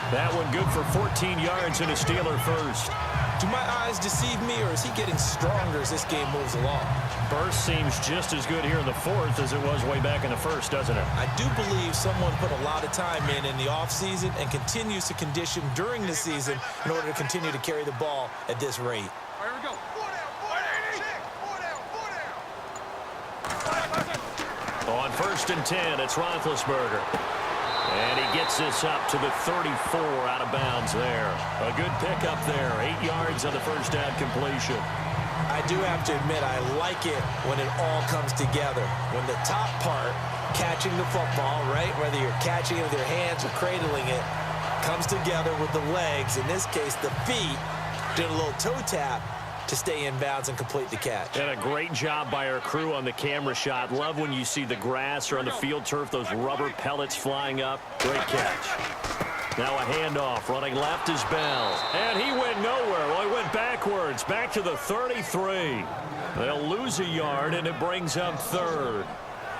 That one good for 14 yards and a Steeler first. Do my eyes deceive me, or is he getting stronger as this game moves along? Burst seems just as good here in the 4th as it was way back in the 1st, doesn't it? I do believe someone put a lot of time in the offseason and continues to condition during the season in order to continue to carry the ball at this rate. All right, here we go. On 1st and 10, it's Roethlisberger. And he gets this up to the 34 out of bounds there. A good pickup there. 8 yards on the first down completion. I do have to admit, I like it when it all comes together. When the top part, catching the football, right, whether you're catching it with your hands or cradling it, comes together with the legs, in this case the feet, did a little toe tap to stay in bounds and complete the catch. And a great job by our crew on the camera shot. Love when you see the grass or on the field turf, those rubber pellets flying up. Great catch. Now a handoff. Running left is Bell. And he went nowhere. Well, he went backwards. Back to the 33. They'll lose a yard, and it brings up 3rd.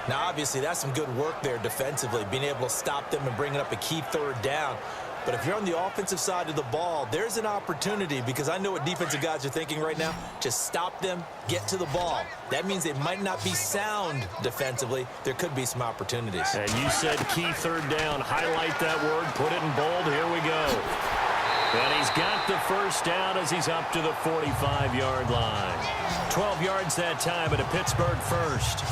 Now, obviously, that's some good work there defensively, being able to stop them and bringing up a key 3rd down. But if you're on the offensive side of the ball, there's an opportunity, because I know what defensive guys are thinking right now. Just stop them, get to the ball. That means they might not be sound defensively. There could be some opportunities. And you said key 3rd down. Highlight that word. Put it in bold. Here we go. And he's got the first down as he's up to the 45-yard line. 12 yards that time at a Pittsburgh first.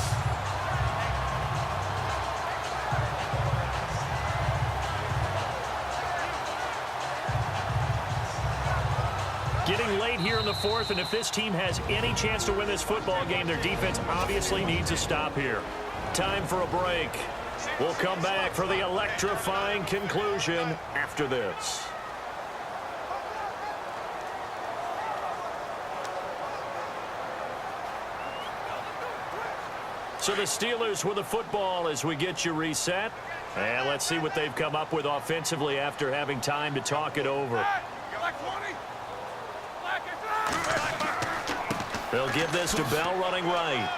Getting late here in the 4th, and if this team has any chance to win this football game, their defense obviously needs a stop here. Time for a break. We'll come back for the electrifying conclusion after this. So the Steelers with the football as we get you reset. And let's see what they've come up with offensively after having time to talk it over. Black 20. Black it. They'll give this to Bell running right.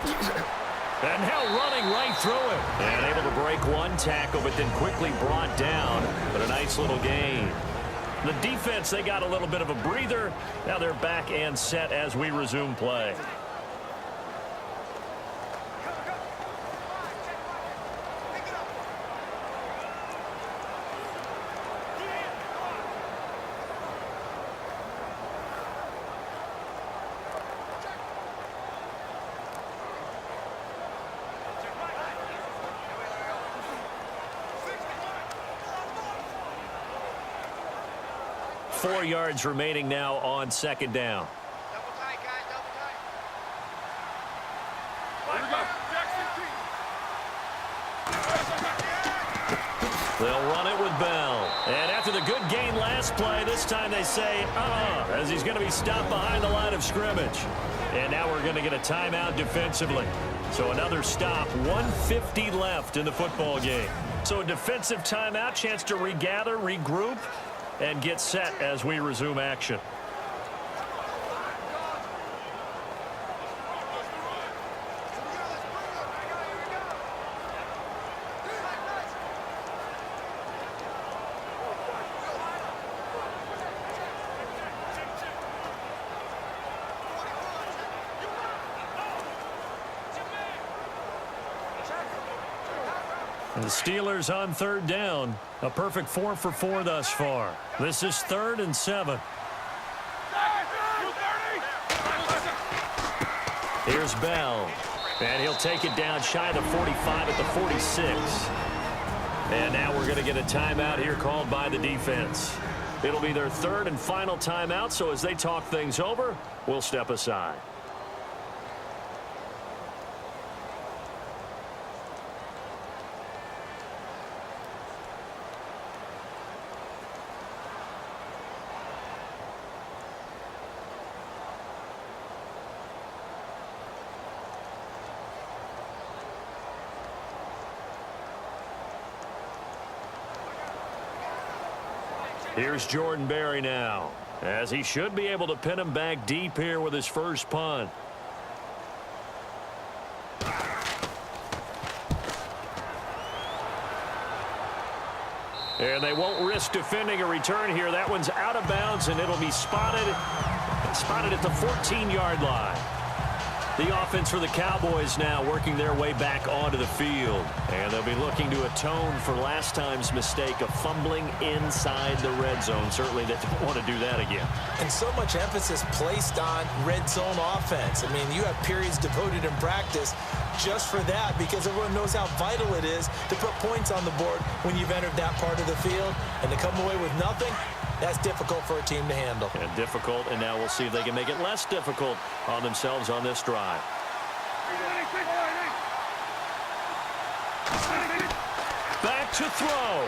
And now running right through it. And able to break one tackle, but then quickly brought down. But a nice little gain. The defense, they got a little bit of a breather. Now they're back and set as we resume play. .4 yards remaining now on second down. Double tight, guys, double tight. They'll run it with Bell. And after the good gain last play, this time they say, as he's going to be stopped behind the line of scrimmage. And now we're going to get a timeout defensively. So another stop, 1:50 left in the football game. So a defensive timeout, chance to regather, regroup, and get set as we resume action. And the Steelers on third down. A perfect 4 for 4 thus far. This is 3rd and 7. Here's Bell. And he'll take it down shy of the 45 at the 46. And now we're going to get a timeout here called by the defense. It'll be their 3rd and final timeout, so as they talk things over, we'll step aside. Here's Jordan Berry now, as he should be able to pin him back deep here with his first punt. And they won't risk defending a return here. That one's out of bounds, and it'll be spotted at the 14-yard line. The offense for the Cowboys now working their way back onto the field. And they'll be looking to atone for last time's mistake of fumbling inside the red zone. Certainly they don't want to do that again. And so much emphasis placed on red zone offense. I mean, you have periods devoted in practice just for that, because everyone knows how vital it is to put points on the board when you've entered that part of the field. And to come away with nothing, that's difficult for a team to handle. And difficult, and now we'll see if they can make it less difficult on themselves on this drive. Back to throw.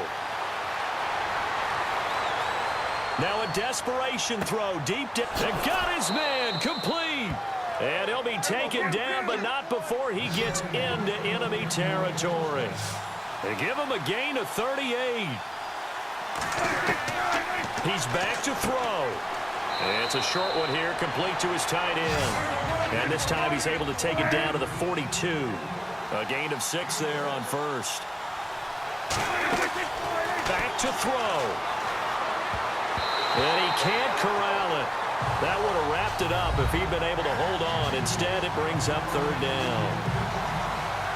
Now a desperation throw deep and got his man complete. And he'll be taken down, but not before he gets into enemy territory. They give him a gain of 38. He's back to throw. And it's a short one here, complete to his tight end. And this time he's able to take it down to the 42. A gain of 6 there on first. Back to throw. And he can't corral it. That would have wrapped it up if he'd been able to hold on. Instead, it brings up third down.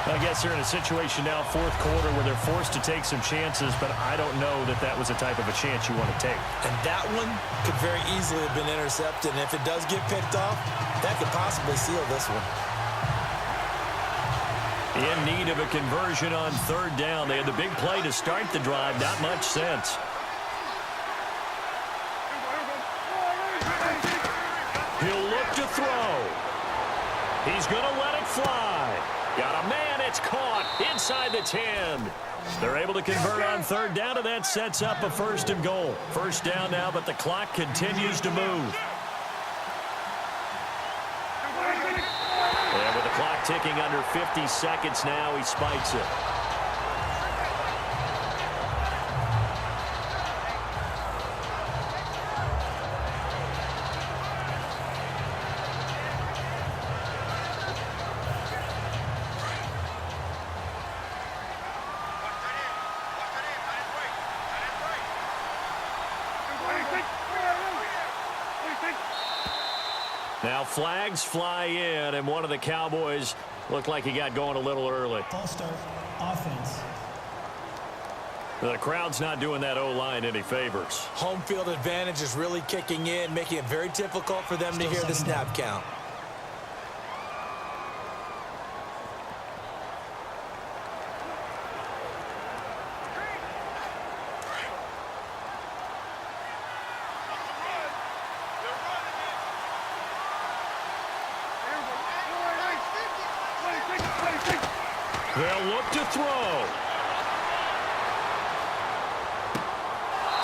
I guess they're in a situation now, fourth quarter, where they're forced to take some chances, but I don't know that that was the type of a chance you want to take. And that one could very easily have been intercepted, and if it does get picked off, that could possibly seal this one. In need of a conversion on third down. They had the big play to start the drive. Not much sense. He'll look to throw. He's going to let it fly. Got a man, it's caught inside the 10. They're able to convert on third down, and that sets up a 1st and goal. First down now, but the clock continues to move. And with the clock ticking under 50 seconds now, he spikes it. Now flags fly in, and one of the Cowboys looked like he got going a little early. False start, offense. The crowd's not doing that O-line any favors. Home field advantage is really kicking in, making it very difficult for them to hear the snap count. They'll look to throw.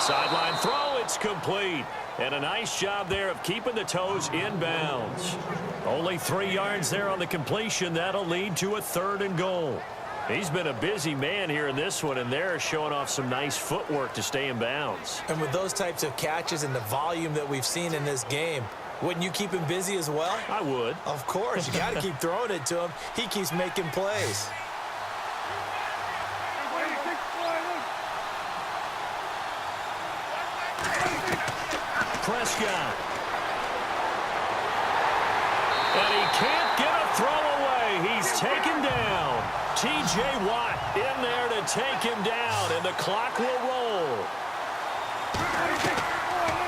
Sideline throw, it's complete. And a nice job there of keeping the toes in bounds. Only 3 yards there on the completion. That'll lead to a 3rd and goal. He's been a busy man here in this one, and they're showing off some nice footwork to stay in bounds. And with those types of catches and the volume that we've seen in this game, wouldn't you keep him busy as well? I would. Of course. You got to keep throwing it to him. He keeps making plays. Prescott. And he can't get a throw away. He's taken down. T.J. Watt in there to take him down, and the clock will roll.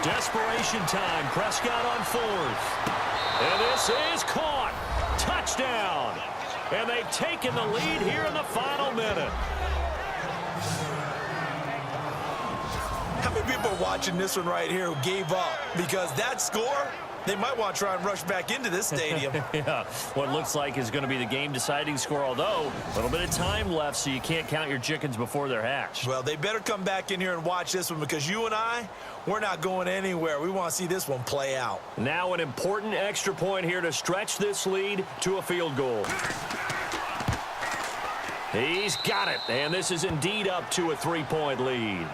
Desperation time. Prescott on 4th. And this is caught. Touchdown. And they've taken the lead here in the final minute. How many people are watching this one right here who gave up? Because that score, they might want to try and rush back into this stadium. Yeah, what looks like is going to be the game-deciding score, although a little bit of time left, so you can't count your chickens before they're hatched. Well, they better come back in here and watch this one, because you and I, we're not going anywhere. We want to see this one play out. Now an important extra point here to stretch this lead to a field goal. He's got it, and this is indeed up to a 3-point lead.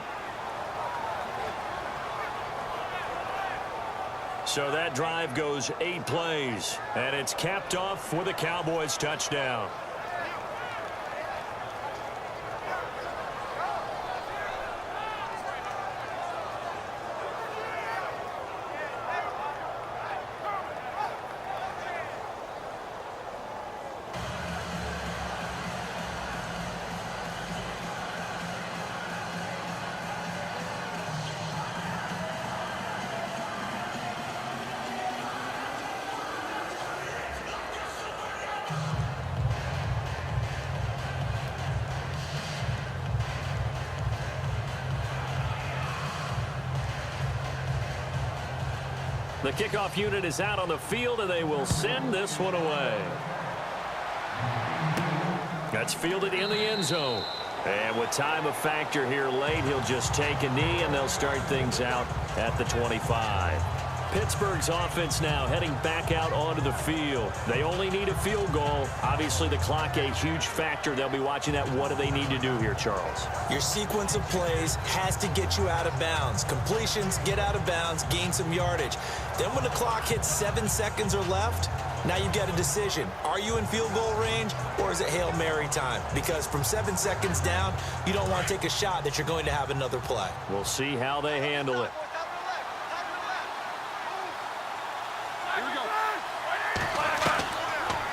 So that drive goes 8 plays, and it's capped off with a Cowboys touchdown. The kickoff unit is out on the field, and they will send this one away. That's fielded in the end zone. And with time a factor here late, he'll just take a knee, and they'll start things out at the 25. Pittsburgh's offense now heading back out onto the field. They only need a field goal. Obviously, the clock a huge factor. They'll be watching that. What do they need to do here, Charles? Your sequence of plays has to get you out of bounds. Completions, get out of bounds, gain some yardage. Then when the clock hits 7 seconds or left, now you get a decision. Are you in field goal range, or is it Hail Mary time? Because from 7 seconds down, you don't want to take a shot that you're going to have another play. We'll see how they handle it.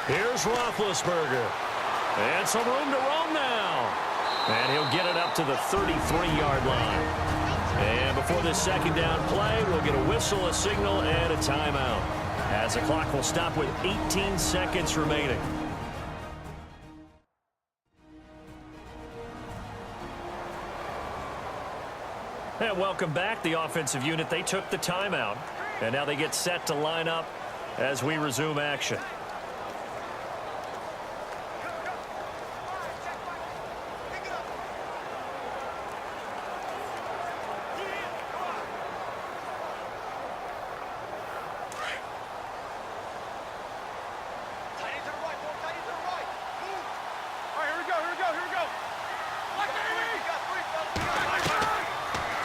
Here's Roethlisberger. And some room to roam now. And he'll get it up to the 33-yard line. And before this second down play, we'll get a whistle, a signal, and a timeout, as the clock will stop with 18 seconds remaining. And welcome back. The offensive unit, they took the timeout. And now they get set to line up as we resume action.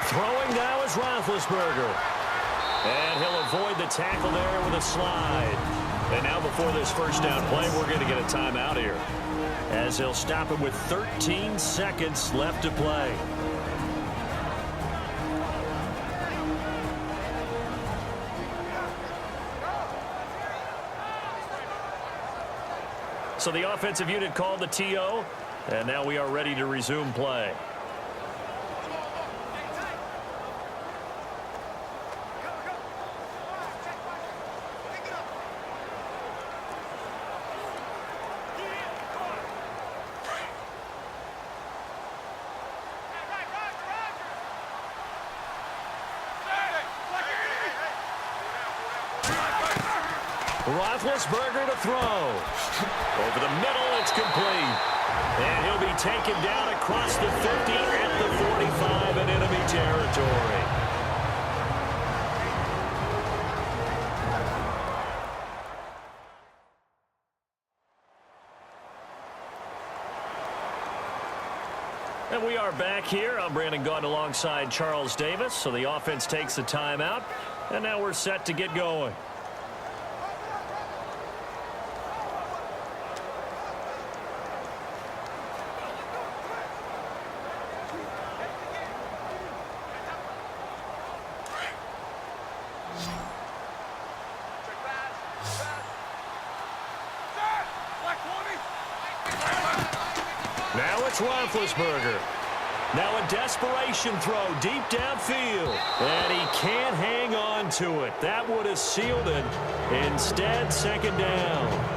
Throwing now is Roethlisberger. And he'll avoid the tackle there with a slide. And now before this first down play, we're going to get a timeout here, as he'll stop it with 13 seconds left to play. So the offensive unit called the TO, and now we are ready to resume play. Roethlisberger to throw. Over the middle, it's complete. And he'll be taken down across the 50 at the 45 in enemy territory. And we are back here. I'm Brandon Gaudin alongside Charles Davis. So the offense takes the timeout. And now we're set to get going. Now it's Roethlisberger. Now a desperation throw deep downfield. And he can't hang on to it. That would have sealed it. Instead, second down.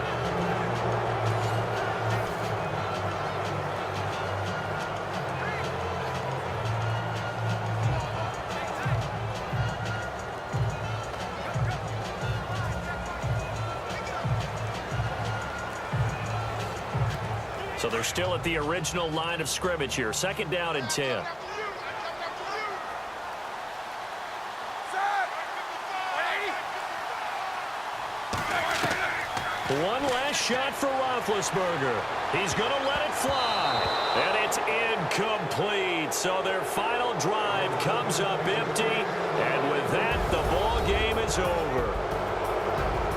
So they're still at the original line of scrimmage here. Second down and 10. One last shot for Roethlisberger. He's going to let it fly. And it's incomplete. So their final drive comes up empty. And with that, the ball game is over.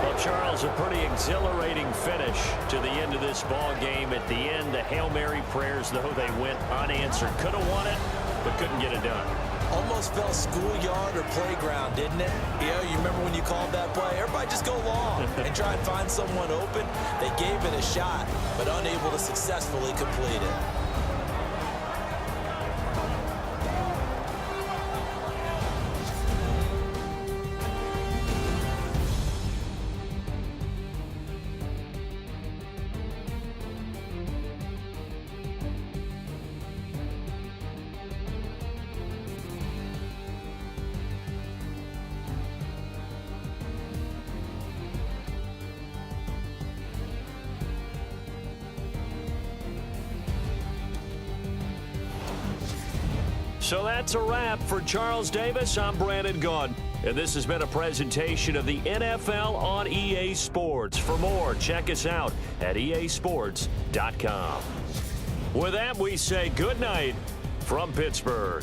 Well, Charles, a pretty exhilarating finish to the end of this ball game. At the end, the Hail Mary prayers, though they went unanswered. Could have won it, but couldn't get it done. Almost felt schoolyard or playground, didn't it? You remember when you called that play? Everybody just go long and try and find someone open. They gave it a shot, but unable to successfully complete it. So that's a wrap for Charles Davis. I'm Brandon Gaudin, and this has been a presentation of the NFL on EA Sports. For more, check us out at easports.com. With that, we say good night from Pittsburgh.